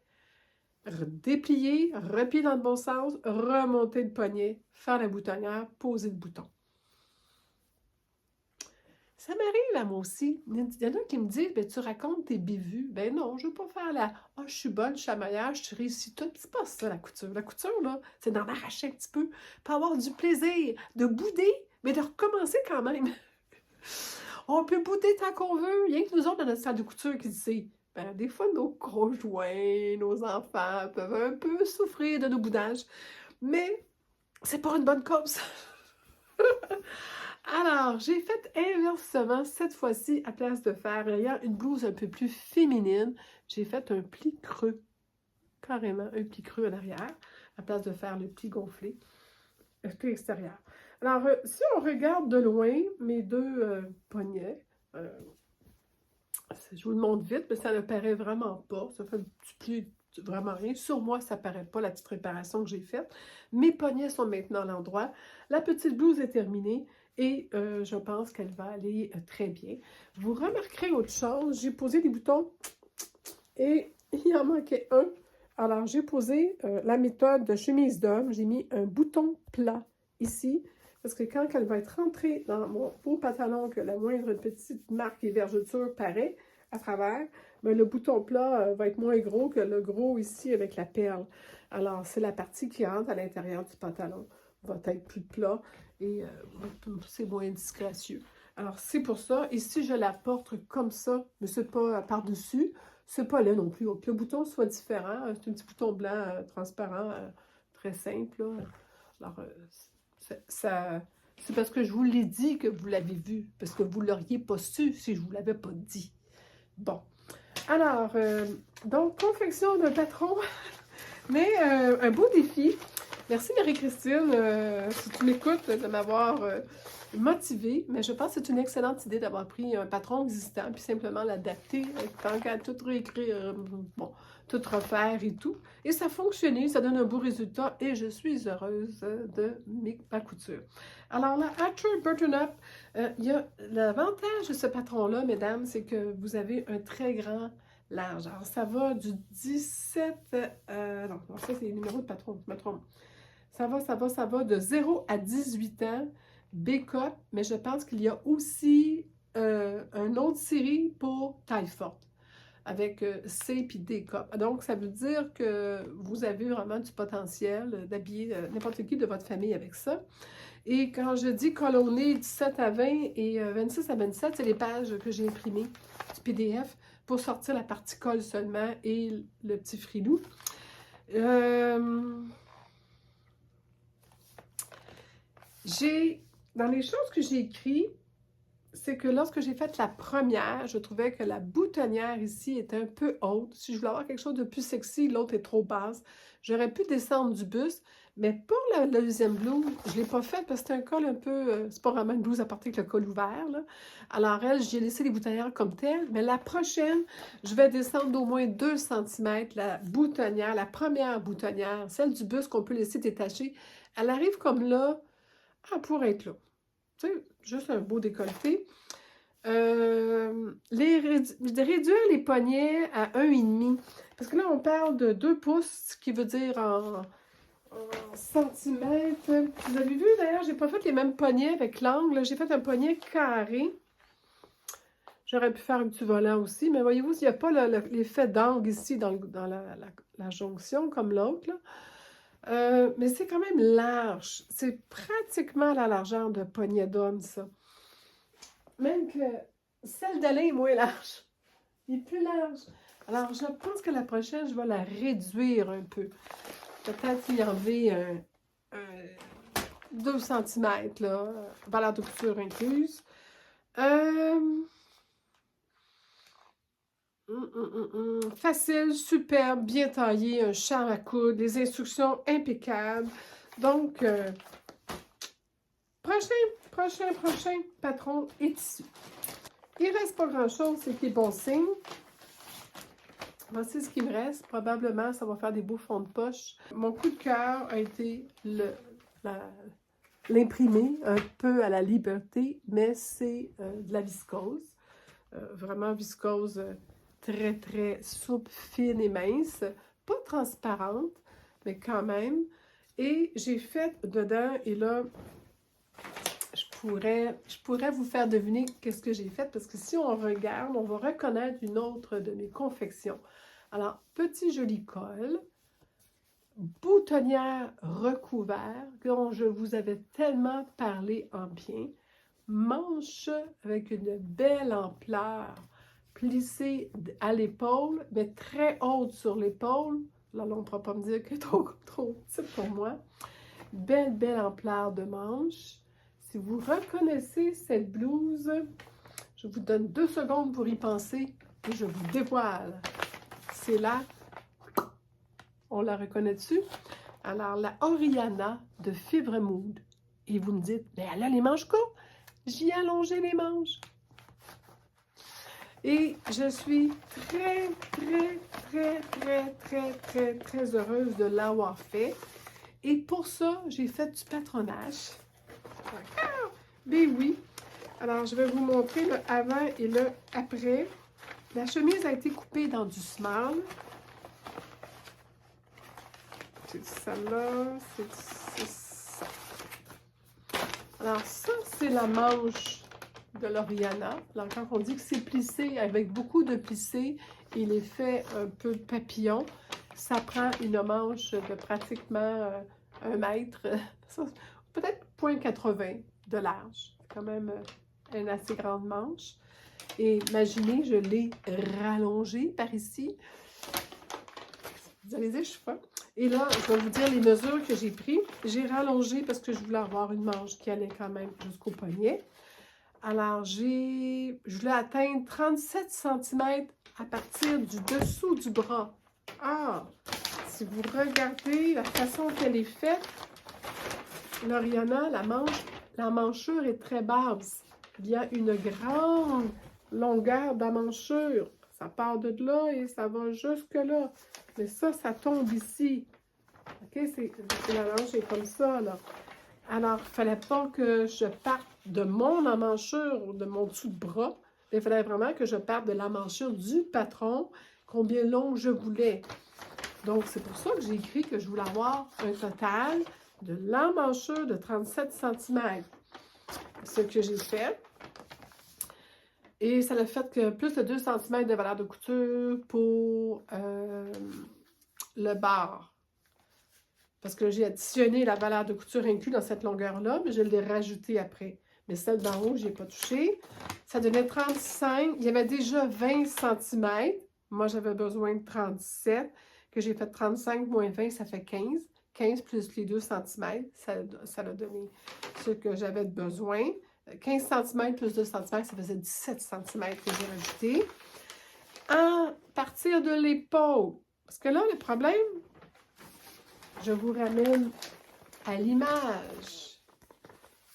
déplier, replier dans le bon sens, remonter le poignet, faire la boutonnière, poser le bouton. Ça m'arrive à moi aussi. Il y en a qui me disent, ben, tu racontes tes bévues. Ben non, je ne veux pas faire la « Ah, je suis bonne, je suis à maillage, je réussis tout. » C'est pas ça, la couture. La couture, là, c'est d'en arracher un petit peu, pour avoir du plaisir, de bouder, mais de recommencer quand même. On peut bouder tant qu'on veut. Rien que nous autres, dans notre salle de couture, qui dit, ben, des fois, nos conjoints, nos enfants peuvent un peu souffrir de nos boudages. Mais c'est pour une bonne cause. Alors, j'ai fait inversement cette fois-ci, à place de faire une blouse un peu plus féminine, j'ai fait un pli creux, carrément un pli creux en arrière, à place de faire le pli gonflé, le pli extérieur. Alors, si on regarde de loin mes deux poignets, je vous le montre vite, mais ça ne paraît vraiment pas, ça fait du pli vraiment rien. Sur moi, ça ne paraît pas la petite réparation que j'ai faite. Mes poignets sont maintenant à l'endroit. La petite blouse est terminée. Et je pense qu'elle va aller très bien. Vous remarquerez autre chose, j'ai posé des boutons et il en manquait un. Alors, j'ai posé la méthode de chemise d'homme. J'ai mis un bouton plat ici, parce que quand elle va être rentrée dans mon beau pantalon, que la moindre petite marque et vergeture paraît à travers, mais le bouton plat va être moins gros que le gros ici avec la perle. Alors, c'est la partie qui rentre à l'intérieur du pantalon. Va être plus plat et c'est moins disgracieux. Alors, c'est pour ça. Et si je la porte comme ça, mais c'est pas par-dessus, c'est pas laid non plus. Que le bouton soit différent. C'est un petit bouton blanc transparent, très simple. Là. Alors, c'est parce que je vous l'ai dit que vous l'avez vu, parce que vous ne l'auriez pas su si je ne vous l'avais pas dit. Bon. Alors, donc, confection d'un patron, mais un beau défi. Merci Marie-Christine, si tu m'écoutes, de m'avoir motivée, mais je pense que c'est une excellente idée d'avoir pris un patron existant puis simplement l'adapter, tant qu'à tout réécrire, bon, tout refaire et tout. Et ça a fonctionné, ça donne un beau résultat et je suis heureuse de ma couture. Alors la Archer Button-Up, il y a l'avantage de ce patron-là, mesdames, c'est que vous avez un très grand large. Alors ça va du 17, non, ça c'est les numéros de patron, je me trompe. Ça va de 0 à 18 ans, B-Cup, mais je pense qu'il y a aussi une autre série pour taille forte, avec C et D-Cup. Donc, ça veut dire que vous avez vraiment du potentiel d'habiller n'importe qui de votre famille avec ça. Et quand je dis colonné 17 à 20 et 26 à 27, c'est les pages que j'ai imprimées du PDF pour sortir la partie colle seulement et le petit frilou. Dans les choses que j'ai écrites, c'est que lorsque j'ai fait la première, je trouvais que la boutonnière ici était un peu haute. Si je voulais avoir quelque chose de plus sexy, l'autre est trop basse. J'aurais pu descendre du buste, mais pour la deuxième blouse, je ne l'ai pas faite parce que c'est un col un peu... c'est pas vraiment une blouse à porter avec le col ouvert, là. Alors elle, j'ai laissé les boutonnières comme telles, mais la prochaine, je vais descendre d'au moins 2 cm la boutonnière, la première boutonnière, celle du buste qu'on peut laisser détacher. Elle arrive comme là, pour être là. Tu sais, juste un beau décolleté. Réduire les poignets à 1,5. Parce que là, on parle de 2 pouces, ce qui veut dire en centimètres. Vous avez vu, d'ailleurs, j'ai pas fait les mêmes poignets avec l'angle. J'ai fait un poignet carré. J'aurais pu faire un petit volant aussi, mais voyez-vous, il n'y a pas l'effet d'angle ici dans la jonction comme l'autre, là. Mais c'est quand même large. C'est pratiquement la largeur de poignet d'homme, ça. Même que celle d'Alain est moins large. Il est plus large. Alors, je pense que la prochaine, je vais la réduire un peu. Peut-être y enlever 2 cm, là, valeur de couture incluse. Facile, superbe, bien taillé, un charme à coudre, les instructions impeccables. Donc, prochain patron est ici. Il ne reste pas grand-chose, c'est qui est bon signe. Voici ce qui me reste. Probablement, ça va faire des beaux fonds de poche. Mon coup de cœur a été l'imprimer un peu à la Liberté, mais c'est de la viscose. vraiment viscose, très, très souple, fine et mince. Pas transparente, mais quand même. Et j'ai fait dedans, et là, je pourrais vous faire deviner qu'est-ce que j'ai fait, parce que si on regarde, on va reconnaître une autre de mes confections. Alors, petit joli col, boutonnière recouvert, dont je vous avais tellement parlé en bien, manche avec une belle ampleur, plissée à l'épaule, mais très haute sur l'épaule. Là, on ne pourra pas me dire qu'elle est trop petite pour moi. Belle, belle ampleur de manche. Si vous reconnaissez cette blouse, je vous donne 2 secondes pour y penser et je vous dévoile. C'est là, on la reconnaît dessus. Alors, la Oriana de Fibre Mood. Et vous me dites, mais elle a les manches courtes. J'y ai allongé les manches. Et je suis très, très, très, très, très, très, très heureuse de l'avoir fait. Et pour ça, j'ai fait du patronage. Ben oui. Alors, je vais vous montrer le avant et le après. La chemise a été coupée dans du small. C'est celle-là, c'est ça. Alors, ça, c'est la manche de l'Oriana. Alors, quand on dit que c'est plissé avec beaucoup de plissé et l'effet un peu papillon, ça prend une manche de pratiquement 1 mètre, peut-être 0,80 de large. C'est quand même une assez grande manche. Et imaginez, je l'ai rallongée par ici. Vous allez dire, je suis folle. Et là, je vais vous dire les mesures que j'ai prises. J'ai rallongé parce que je voulais avoir une manche qui allait quand même jusqu'au poignet. Alors, je voulais atteindre 37 cm à partir du dessous du bras. Ah! Si vous regardez la façon qu'elle est faite, l'Oriana, la manchure est très basse. Il y a une grande longueur d'amanchure. Ça part de là et ça va jusque là. Mais ça tombe ici. OK? La manche est comme ça, là. Alors, il ne fallait pas que je parte de mon emmanchure, de mon dessous de bras. Il fallait vraiment que je parte de l'emmanchure du patron, combien long je voulais. Donc, c'est pour ça que j'ai écrit que je voulais avoir un total de l'emmanchure de 37 cm. Ce que j'ai fait. Et ça a fait que plus de 2 cm de valeur de couture pour le bord. Parce que j'ai additionné la valeur de couture inclue dans cette longueur-là, mais je l'ai rajoutée après. Mais celle d'en haut, je n'ai pas touché. Ça donnait 35. Il y avait déjà 20 cm. Moi, j'avais besoin de 37. Que j'ai fait 35 moins 20, ça fait 15. 15 plus les 2 cm, ça a donné ce que j'avais besoin. 15 cm plus 2 cm, ça faisait 17 cm que j'ai rajouté. À partir de l'épaule, parce que là, le problème, je vous ramène à l'image.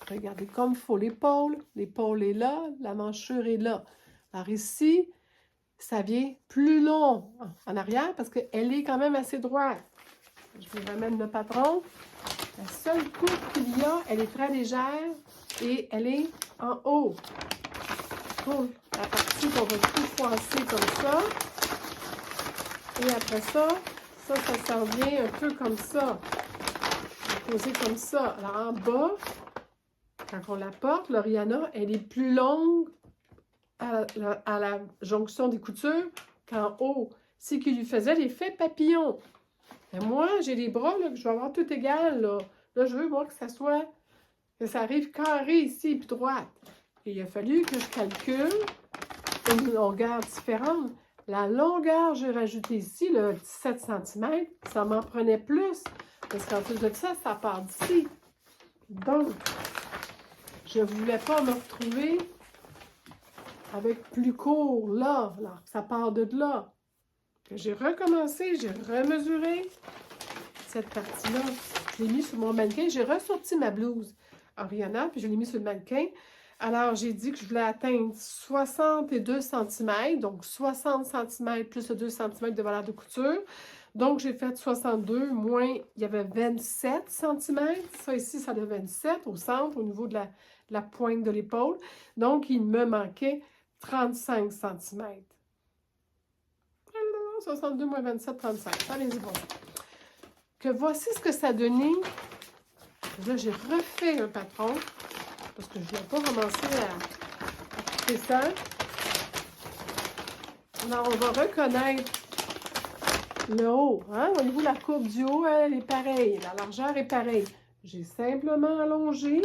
Regardez comme il faut l'épaule. L'épaule est là, la manchure est là. Alors ici, ça vient plus long en arrière parce qu'elle est quand même assez droite. Je vous ramène le patron. La seule coupe qu'il y a, elle est très légère et elle est en haut. Pour la partie qu'on va tout froisser comme ça. Et après ça, ça s'en vient un peu comme ça. On va poser comme ça. Alors en bas, quand on la porte, l'Oriana, elle est plus longue à la jonction des coutures qu'en haut. Ce qui lui faisait l'effet papillon. Et moi, j'ai les bras là, que je vais avoir tout égal. Là, je veux voir que ça arrive carré ici, puis droite. Et il a fallu que je calcule une longueur différente. La longueur que j'ai rajoutée ici, le 17 cm, ça m'en prenait plus. Parce qu'en plus de ça, ça part d'ici. Donc, je ne voulais pas me retrouver avec plus court là. Alors, ça part de là. J'ai recommencé, j'ai remesuré cette partie-là. Je l'ai mis sur mon mannequin. J'ai ressorti ma blouse Oriana, puis je l'ai mis sur le mannequin. Alors, j'ai dit que je voulais atteindre 62 cm, donc 60 cm plus 2 cm de valeur de couture. Donc, j'ai fait 62 moins, il y avait 27 cm. Ça ici, ça donne 27 au centre, au niveau de la pointe de l'épaule. Donc, il me manquait 35 cm. 62 moins 27, 35. Allez-y, bon. Que voici ce que ça donnait. Là, j'ai refait un patron, parce que je n'ai pas commencé à couper ça. Alors, on va reconnaître le haut. Hein? Voyez-vous, la courbe du haut, elle est pareille. La largeur est pareille. J'ai simplement allongé.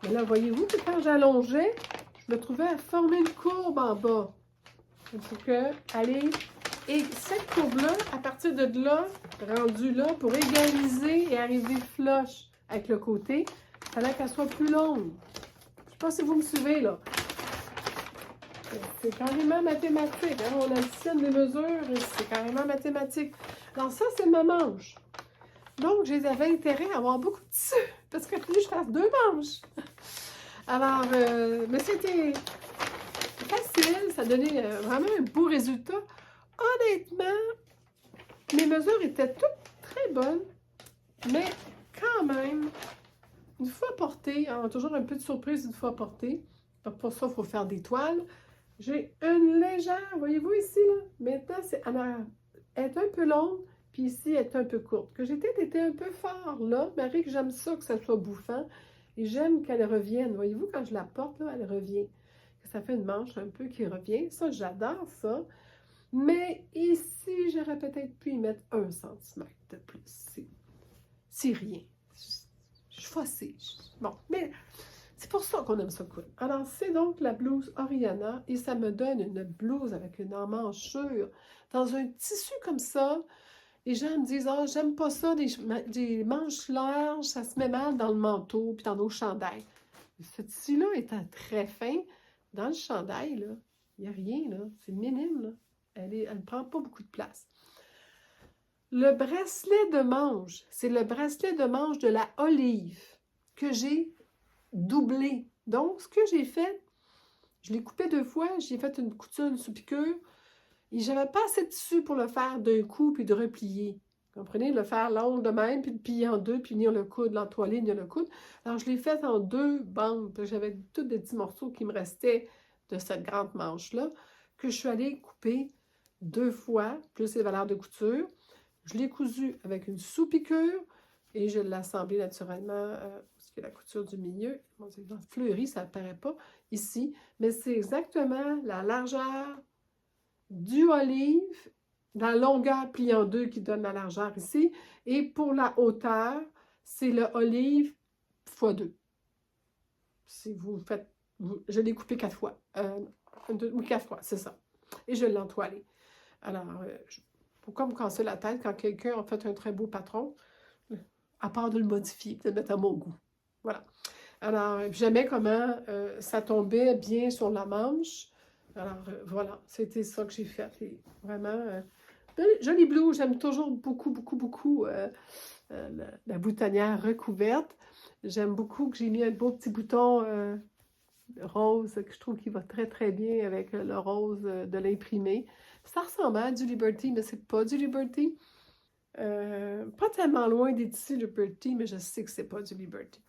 Mais là, voyez-vous que quand j'allongeais, je me trouvais à former une courbe en bas. Il faut que, allez, et cette courbe-là, à partir de là, rendue là, pour égaliser et arriver flush avec le côté, il fallait qu'elle soit plus longue. Je ne sais pas si vous me suivez, là. C'est carrément mathématique. Hein? On additionne des mesures et c'est carrément mathématique. Alors ça, c'est ma manche. Donc, j'avais intérêt à avoir beaucoup de tissu parce que plus je fasse 2 manches. Alors, mais c'était facile. Ça donnait vraiment un beau résultat. Honnêtement, mes mesures étaient toutes très bonnes, mais quand même, une fois portée, hein, toujours un peu de surprise une fois portée. Pour ça, il faut faire des toiles. J'ai une légère, voyez-vous ici, là? Maintenant, elle est un peu longue, puis ici, elle est un peu courte. Que j'ai peut-être été un peu fort là, Marie, que j'aime ça, que ça soit bouffant. Et j'aime qu'elle revienne. Voyez-vous, quand je la porte, là, elle revient. Ça fait une manche un peu qui revient. Ça, j'adore ça. Mais ici, j'aurais peut-être pu y mettre 1 cm de plus. C'est rien. Je suis fâcée. Bon, mais c'est pour ça qu'on aime ça coudre. Alors, c'est donc la blouse Oriana et ça me donne une blouse avec une emmanchure dans un tissu comme ça. Les gens me disent « Ah, j'aime pas ça, des manches larges, ça se met mal dans le manteau puis dans nos chandails. » Ce tissu-là étant très fin, dans le chandail, là, il n'y a rien, là. C'est minime, là. Elle ne prend pas beaucoup de place. Le bracelet de manche, c'est le bracelet de manche de la Olive que j'ai doublé. Donc, ce que j'ai fait, je l'ai coupé 2 fois, j'ai fait une couture, une sous-piqûre, et j'avais pas assez de tissu pour le faire d'un coup puis de replier. Vous comprenez? Le faire long de même, puis de plier en 2, puis venir le coude, l'entoiler, venir le coude. Alors, je l'ai fait en 2 bandes. J'avais tous des petits morceaux qui me restaient de cette grande manche-là, que je suis allée couper 2 fois, plus les valeurs de couture. Je l'ai cousu avec une sous-piqûre et je l'ai assemblé naturellement, parce que la couture du milieu, bon, c'est fleuri, ça n'apparaît pas ici, mais c'est exactement la largeur du olive, la longueur pliée en 2 qui donne la largeur ici, et pour la hauteur, c'est le olive x 2. Si vous faites, je l'ai coupé 4 fois, oui, 4 fois, c'est ça, et je l'ai entoilé. Alors, pourquoi me casser la tête quand quelqu'un a fait un très beau patron, à part de le modifier, de le mettre à mon goût. Voilà. Alors, j'aimais comment ça tombait bien sur la manche. Alors, voilà, c'était ça que j'ai fait. Et vraiment, jolie blouse. J'aime toujours beaucoup, beaucoup, beaucoup la boutonnière recouverte. J'aime beaucoup que j'ai mis un beau petit bouton rose que je trouve qui va très, très bien avec le rose de l'imprimé. Ça ressemble à du Liberty, mais c'est pas du Liberty. Pas tellement loin des tissus Liberty, mais je sais que c'est pas du Liberty.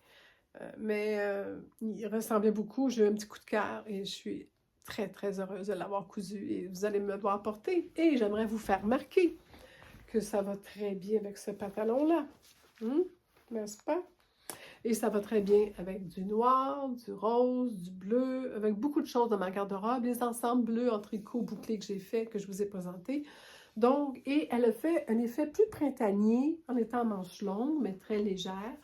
Il ressemblait beaucoup. J'ai eu un petit coup de cœur et je suis très, très heureuse de l'avoir cousu. Et vous allez me le voir porter. Et j'aimerais vous faire remarquer que ça va très bien avec ce pantalon-là. N'est-ce pas? Et ça va très bien avec du noir, du rose, du bleu, avec beaucoup de choses dans ma garde-robe. Les ensembles bleus en tricot bouclé que j'ai fait, que je vous ai présenté. Donc, et elle a fait un effet plus printanier en étant en manche longue, mais très légère.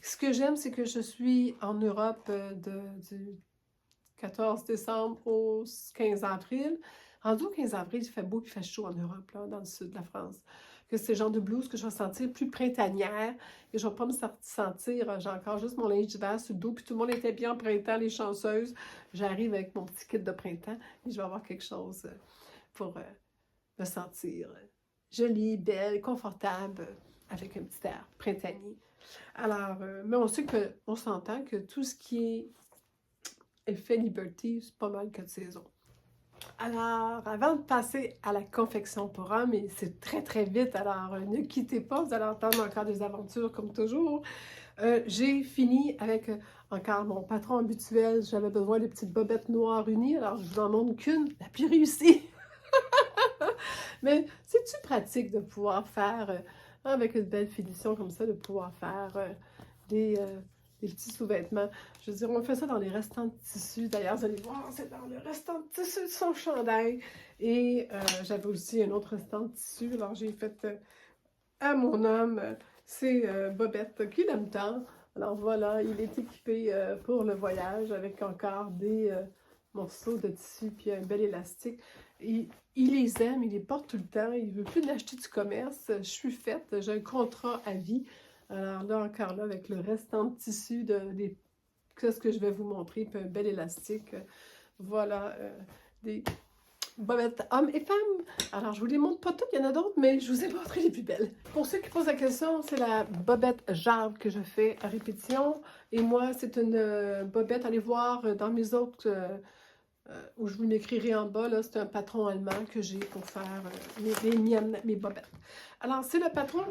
Ce que j'aime, c'est que je suis en Europe du 14 décembre au 15 avril. Rendu au 15 avril, il fait beau et il fait chaud en Europe, là, dans le sud de la France. Que c'est le genre de blouse que je vais sentir plus printanière et je ne vais pas me sentir, j'ai encore juste mon linge d'hiver sur le dos, puis tout le monde était bien en printemps, les chanceuses. J'arrive avec mon petit kit de printemps et je vais avoir quelque chose pour me sentir jolie, belle, confortable, avec un petit air printanier. Alors, mais on sait qu'on s'entend que tout ce qui est effet Liberty, c'est pas mal que de saison. Alors, avant de passer à la confection pour hommes, et c'est très très vite, alors ne quittez pas, vous allez entendre encore des aventures comme toujours. J'ai fini avec encore mon patron habituel. J'avais besoin de petites bobettes noires unies, alors je vous en montre qu'une, la plus réussie. Mais c'est-tu pratique de pouvoir faire, avec une belle finition comme ça, de pouvoir faire des, euh, des petits sous-vêtements. Je veux dire, on fait ça dans les restants de tissu. D'ailleurs, vous allez voir, c'est dans le restant de tissu de son chandail. Et j'avais aussi un autre restant de tissu. Alors, j'ai fait à mon homme ses bobettes qu'il aime tant. Alors voilà, il est équipé pour le voyage avec encore des morceaux de tissu puis un bel élastique. Il les aime, il les porte tout le temps. Il ne veut plus l'acheter du commerce. Je suis faite, j'ai un contrat à vie. Alors là, encore là, avec le restant de tissu des ce que je vais vous montrer, puis un bel élastique. Voilà, des bobettes hommes et femmes. Alors, je vous les montre pas toutes, il y en a d'autres, mais je vous ai montré les plus belles. Pour ceux qui posent la question, c'est la bobette Jave que je fais à répétition. Et moi, c'est une bobette, allez voir dans mes autres, où je vous l'écrirai en bas, là, c'est un patron allemand que j'ai pour faire mes bobettes. Alors, c'est le patron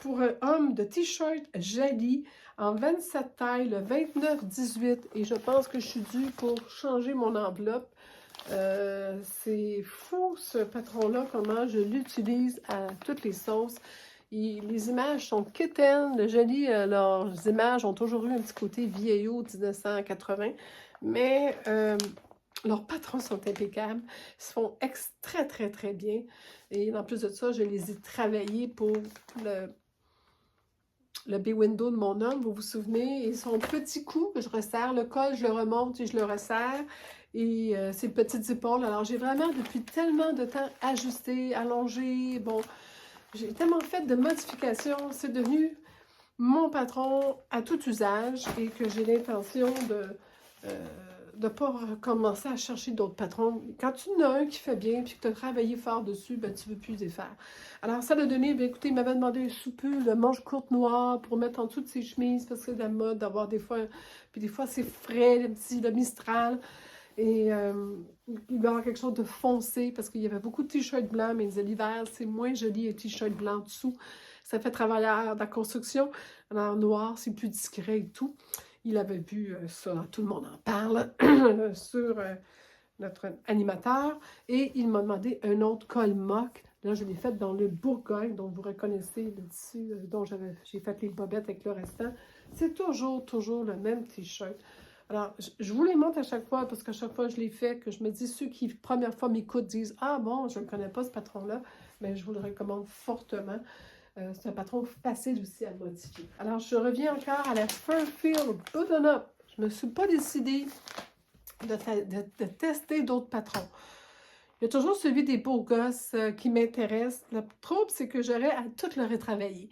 pour un homme de t-shirt Jali en 27 tailles, le 29-18. Et je pense que je suis due pour changer mon enveloppe. C'est fou ce patron-là, comment je l'utilise à toutes les sauces. Les images sont quétaines, le joli, leurs images ont toujours eu un petit côté vieillot 1980, mais leurs patrons sont impeccables, ils se font très très très bien. Et en plus de ça, je les ai travaillés pour le B-window de mon homme, vous vous souvenez, et son petit cou que je resserre, le col, je le remonte et je le resserre, et ses petites épaules. Alors, j'ai vraiment, depuis tellement de temps, ajusté, allongé, bon, j'ai tellement fait de modifications, c'est devenu mon patron à tout usage, et que j'ai l'intention de pas recommencer à chercher d'autres patrons. Quand tu en as un qui fait bien, puis que tu as travaillé fort dessus, ben, tu ne veux plus les faire. Alors, ça l'a donné, bien, écoutez, il m'avait demandé un soupul, le manche courte noire pour mettre en dessous de ses chemises, parce que c'est la mode d'avoir des fois, puis des fois c'est frais, le Mistral, et il va y avoir quelque chose de foncé, parce qu'il y avait beaucoup de t-shirts blancs, mais l'hiver, c'est moins joli un t-shirt blanc dessous. Ça fait travailler de la construction. Alors, noir, c'est plus discret et tout. Il avait vu ça, tout le monde en parle, sur notre animateur. Et il m'a demandé un autre col mock. Là, je l'ai fait dans le Bourgogne, dont vous reconnaissez le tissu dont j'ai fait les bobettes avec le restant. C'est toujours le même t-shirt. Alors, je vous les montre à chaque fois, parce qu'à chaque fois je les fais, que je me dis, ceux qui, première fois, m'écoutent, disent « Ah bon, je ne connais pas ce patron-là », mais je vous le recommande fortement. C'est un patron facile aussi à modifier. Alors, je reviens encore à la Fairfield Button-Up. Je ne me suis pas décidée de tester d'autres patrons. Il y a toujours celui des beaux gosses qui m'intéresse. Le trouble, c'est que j'aurais à tout le retravailler.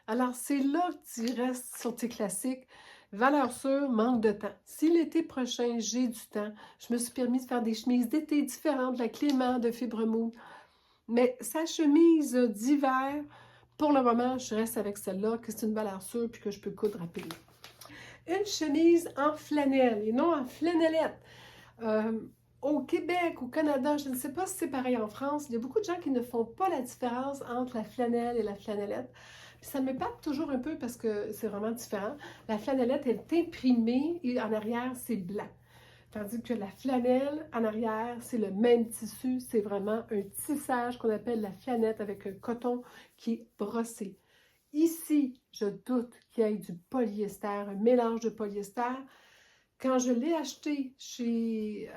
Alors, c'est là que tu restes sur tes classiques. Valeur sûre, manque de temps. Si l'été prochain, j'ai du temps, je me suis permis de faire des chemises d'été différentes, la Clément de Fibre Mou. Mais sa chemise d'hiver, pour le moment, je reste avec celle-là, que c'est une valeur sûre puis que je peux coudre rapidement. Une chemise en flanelle et non en flanellette. Au Québec, au Canada, je ne sais pas si c'est pareil en France, il y a beaucoup de gens qui ne font pas la différence entre la flanelle et la flanellette. Puis ça m'épate toujours un peu parce que c'est vraiment différent. La flanellette est imprimée et en arrière, c'est blanc. Tandis que la flanelle, en arrière, c'est le même tissu. C'est vraiment un tissage qu'on appelle la flanette avec un coton qui est brossé. Ici, je doute qu'il y ait du polyester, un mélange de polyester. Quand je l'ai acheté chez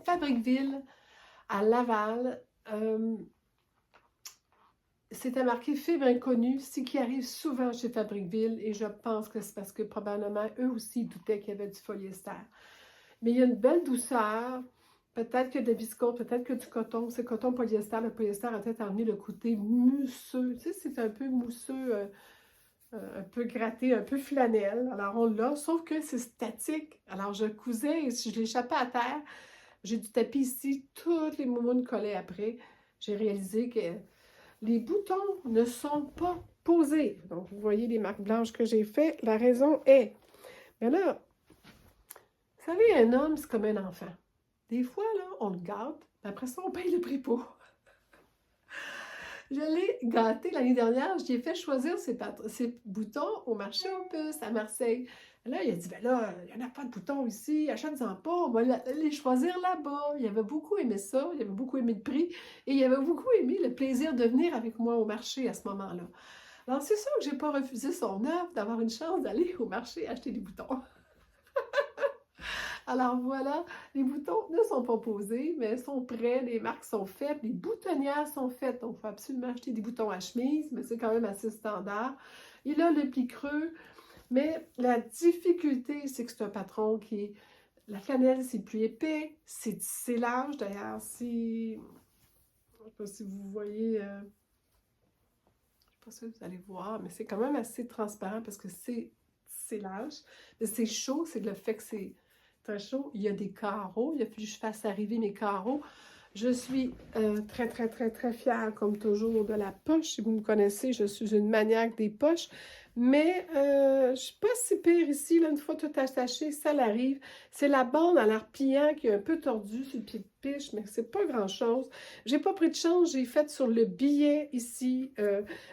Fabriqueville, à Laval, c'était marqué fibre inconnue, ce qui arrive souvent chez Fabriqueville, et je pense que c'est parce que probablement eux aussi doutaient qu'il y avait du polyester. Mais il y a une belle douceur, peut-être que de la viscose, peut-être que du coton, c'est coton polyester, le polyester a peut-être amené le côté mousseux, tu sais, c'est un peu mousseux, un peu gratté, un peu flanelle, alors on l'a, sauf que c'est statique, alors je cousais, et si je l'échappais à terre, j'ai du tapis ici, toutes les moumounes collaient après, j'ai réalisé que les boutons ne sont pas posés. Donc, vous voyez les marques blanches que j'ai fait. La raison est, mais là, vous savez, un homme, c'est comme un enfant. Des fois, là, on le gâte, puis après ça, on paye le prix pour. Je l'ai gâté l'année dernière, je lui ai fait choisir ses boutons au marché aux puces à Marseille. Là, il a dit, ben là, il n'y en a pas de boutons ici, achète-en pas, on va les choisir là-bas. Il avait beaucoup aimé ça, il avait beaucoup aimé le prix et il avait beaucoup aimé le plaisir de venir avec moi au marché à ce moment-là. Alors, c'est sûr que je n'ai pas refusé son offre d'avoir une chance d'aller au marché acheter des boutons. Alors voilà, les boutons ne sont pas posés, mais sont prêts, les marques sont faites, les boutonnières sont faites. Donc, il faut absolument acheter des boutons à chemise, mais c'est quand même assez standard. Il a le pli creux, mais la difficulté, c'est que c'est un patron qui est... La flanelle, c'est plus épais, c'est tissé large. D'ailleurs, si... Je ne sais pas si vous voyez... je ne sais pas si vous allez voir, mais c'est quand même assez transparent parce que c'est large. Mais c'est chaud, c'est le fait que c'est très chaud. Il y a des carreaux. Il a fallu que je fasse arriver mes carreaux. Je suis très, très, très, très fière, comme toujours, de la poche. Si vous me connaissez, je suis une maniaque des poches. Mais je ne suis pas si pire ici. Là, une fois tout attaché, ça l'arrive. C'est la bande à l'air pliant qui est un peu tordue sur le pied de piche, mais c'est pas grand-chose. J'ai pas pris de chance. J'ai fait sur le billet ici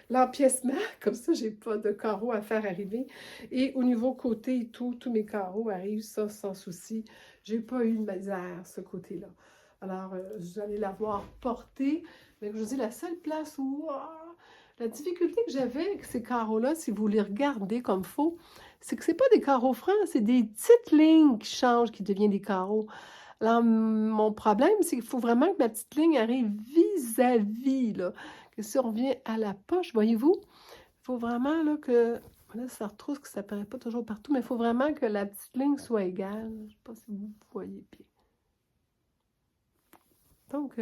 l'empiècement. Comme ça, j'ai pas de carreaux à faire arriver. Et au niveau côté et tout, tous mes carreaux arrivent, ça, sans souci. J'ai pas eu de misère, ce côté-là. Alors, vous allez l'avoir porté. Mais je vous dis, la seule place où... la difficulté que j'avais avec ces carreaux-là, si vous les regardez comme il faut, c'est que ce pas des carreaux francs, c'est des petites lignes qui changent, qui deviennent des carreaux. Alors, mon problème, c'est qu'il faut vraiment que ma petite ligne arrive vis-à-vis, là. Que si on revient à la poche, voyez-vous, il faut vraiment là, que... Là, ça retrousse que ça ne paraît pas toujours partout, mais il faut vraiment que la petite ligne soit égale. Je ne sais pas si vous voyez bien. Donc,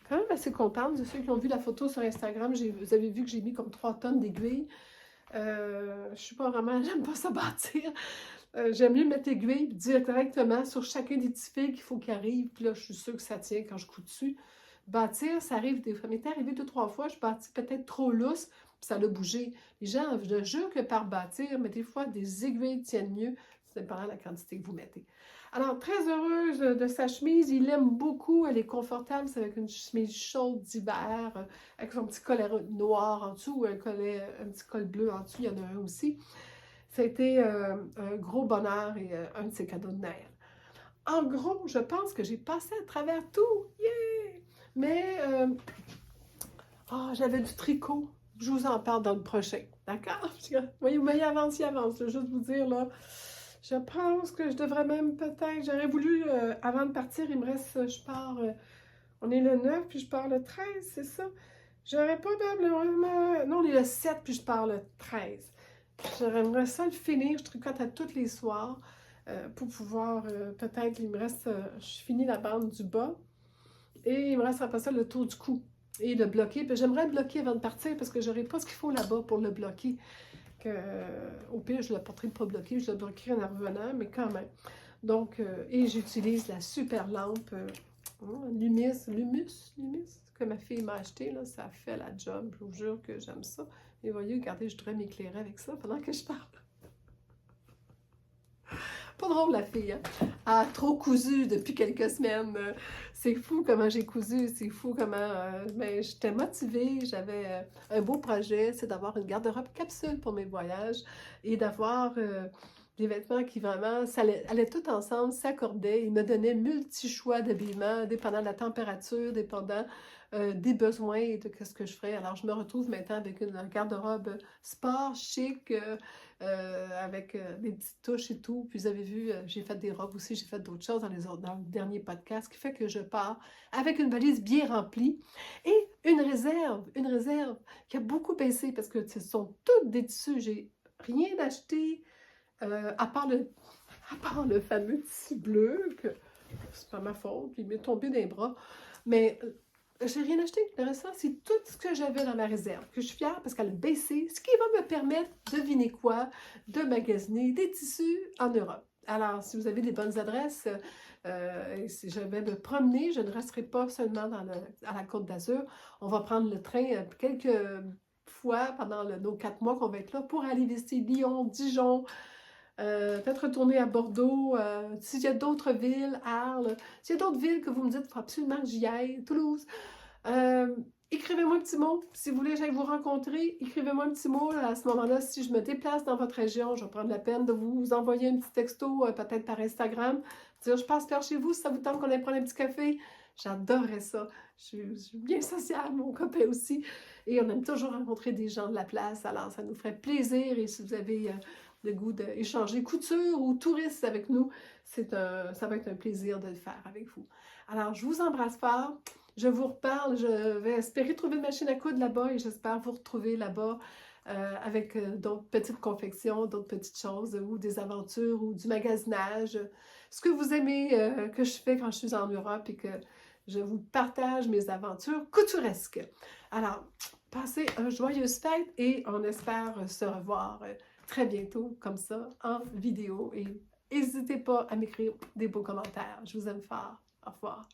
quand même assez contente de ceux qui ont vu la photo sur Instagram. Vous avez vu que j'ai mis comme 3 tonnes d'aiguilles. Je suis pas vraiment, j'aime pas ça bâtir. J'aime mieux mettre l'aiguille directement sur chacun des petits fils qu'il faut qu'il arrive. Puis là, je suis sûre que ça tient quand je couds dessus. Bâtir, ça arrive des fois. Ça m'était arrivé 2-3 fois, je bâtis peut-être trop lousse, puis ça a bougé. Les gens, je jure que par bâtir, mais des fois, des aiguilles tiennent mieux, c'est dépendant de la quantité que vous mettez. Alors, très heureuse de sa chemise. Il l'aime beaucoup. Elle est confortable. C'est avec une chemise chaude d'hiver, avec son petit collet noir en dessous, ou un petit col bleu en dessous. Il y en a un aussi. Ça a été un gros bonheur et un de ses cadeaux de Noël. En gros, je pense que j'ai passé à travers tout. Yeah! Mais, j'avais du tricot. Je vous en parle dans le prochain. D'accord? Voyez, mais il avance. Je veux juste vous dire, là, je pense que je devrais même peut-être... J'aurais voulu, avant de partir, il me reste... Je pars... on est le 9, puis je pars le 13, c'est ça? J'aurais probablement... Non, on est le 7, puis je pars le 13. J'aimerais ça le finir. Je tricote à tous les soirs pour pouvoir... peut-être, il me reste... je finis la bande du bas. Et il me reste après ça le tour du cou. Et le bloquer. Puis j'aimerais le bloquer avant de partir parce que j'aurais pas ce qu'il faut là-bas pour le bloquer. Au pire, je ne le porterai pas bloqué, je le bloquerai en revenant, mais quand même. Donc, et j'utilise la super lampe Lumus, que ma fille m'a acheté, là, ça fait la job, je vous jure que j'aime ça. Et voyez, regardez, je devrais m'éclairer avec ça pendant que je parle. Pas drôle, la fille, hein? Elle a trop cousu depuis quelques semaines. C'est fou comment j'ai cousu, c'est fou comment... mais j'étais motivée, j'avais un beau projet, c'est d'avoir une garde-robe capsule pour mes voyages et d'avoir des vêtements qui vraiment, ça allait tout ensemble, s'accordaient. Ils me donnaient multi-choix d'habillement, dépendant de la température, dépendant des besoins et de ce que je ferais. Alors, je me retrouve maintenant avec une garde-robe sport, chic, avec des petites touches et tout. Puis vous avez vu, j'ai fait des robes aussi, j'ai fait d'autres choses dans le dernier podcast, ce qui fait que je pars avec une valise bien remplie et une réserve qui a beaucoup baissé parce que ce sont toutes des tissus. J'ai rien acheté à part le fameux tissu bleu, que c'est pas ma faute, puis il m'est tombé des bras. Mais j'ai rien acheté. Le restant, c'est tout ce que j'avais dans ma réserve, que je suis fière parce qu'elle a baissé, ce qui va me permettre, devinez quoi, de magasiner des tissus en Europe. Alors, si vous avez des bonnes adresses, si je vais me promener, je ne resterai pas seulement à la Côte d'Azur. On va prendre le train quelques fois pendant nos 4 mois qu'on va être là pour aller visiter Lyon, Dijon, peut-être retourner à Bordeaux, s'il y a d'autres villes, Arles, s'il y a d'autres villes que vous me dites, il faut absolument que j'y aille, Toulouse. écrivez-moi un petit mot. Si vous voulez que j'aille vous rencontrer, écrivez-moi un petit mot. À ce moment-là, si je me déplace dans votre région, je vais prendre la peine de vous envoyer un petit texto, peut-être par Instagram. Dire, je passe par chez vous, si ça vous tente qu'on aille prendre un petit café. J'adorerais ça. Je suis bien sociale, mon copain aussi. Et on aime toujours rencontrer des gens de la place. Alors, ça nous ferait plaisir. Et si vous avez le goût d'échanger couture ou touriste avec nous, ça va être un plaisir de le faire avec vous. Alors, je vous embrasse fort. Je vous reparle. Je vais espérer trouver une machine à coudre là-bas et j'espère vous retrouver là-bas avec d'autres petites confections, d'autres petites choses ou des aventures ou du magasinage. Ce que vous aimez que je fais quand je suis en Europe et que je vous partage mes aventures couturesques. Alors, passez une joyeuse fête et on espère se revoir très bientôt comme ça en vidéo et n'hésitez pas à m'écrire des beaux commentaires. Je vous aime fort. Au revoir.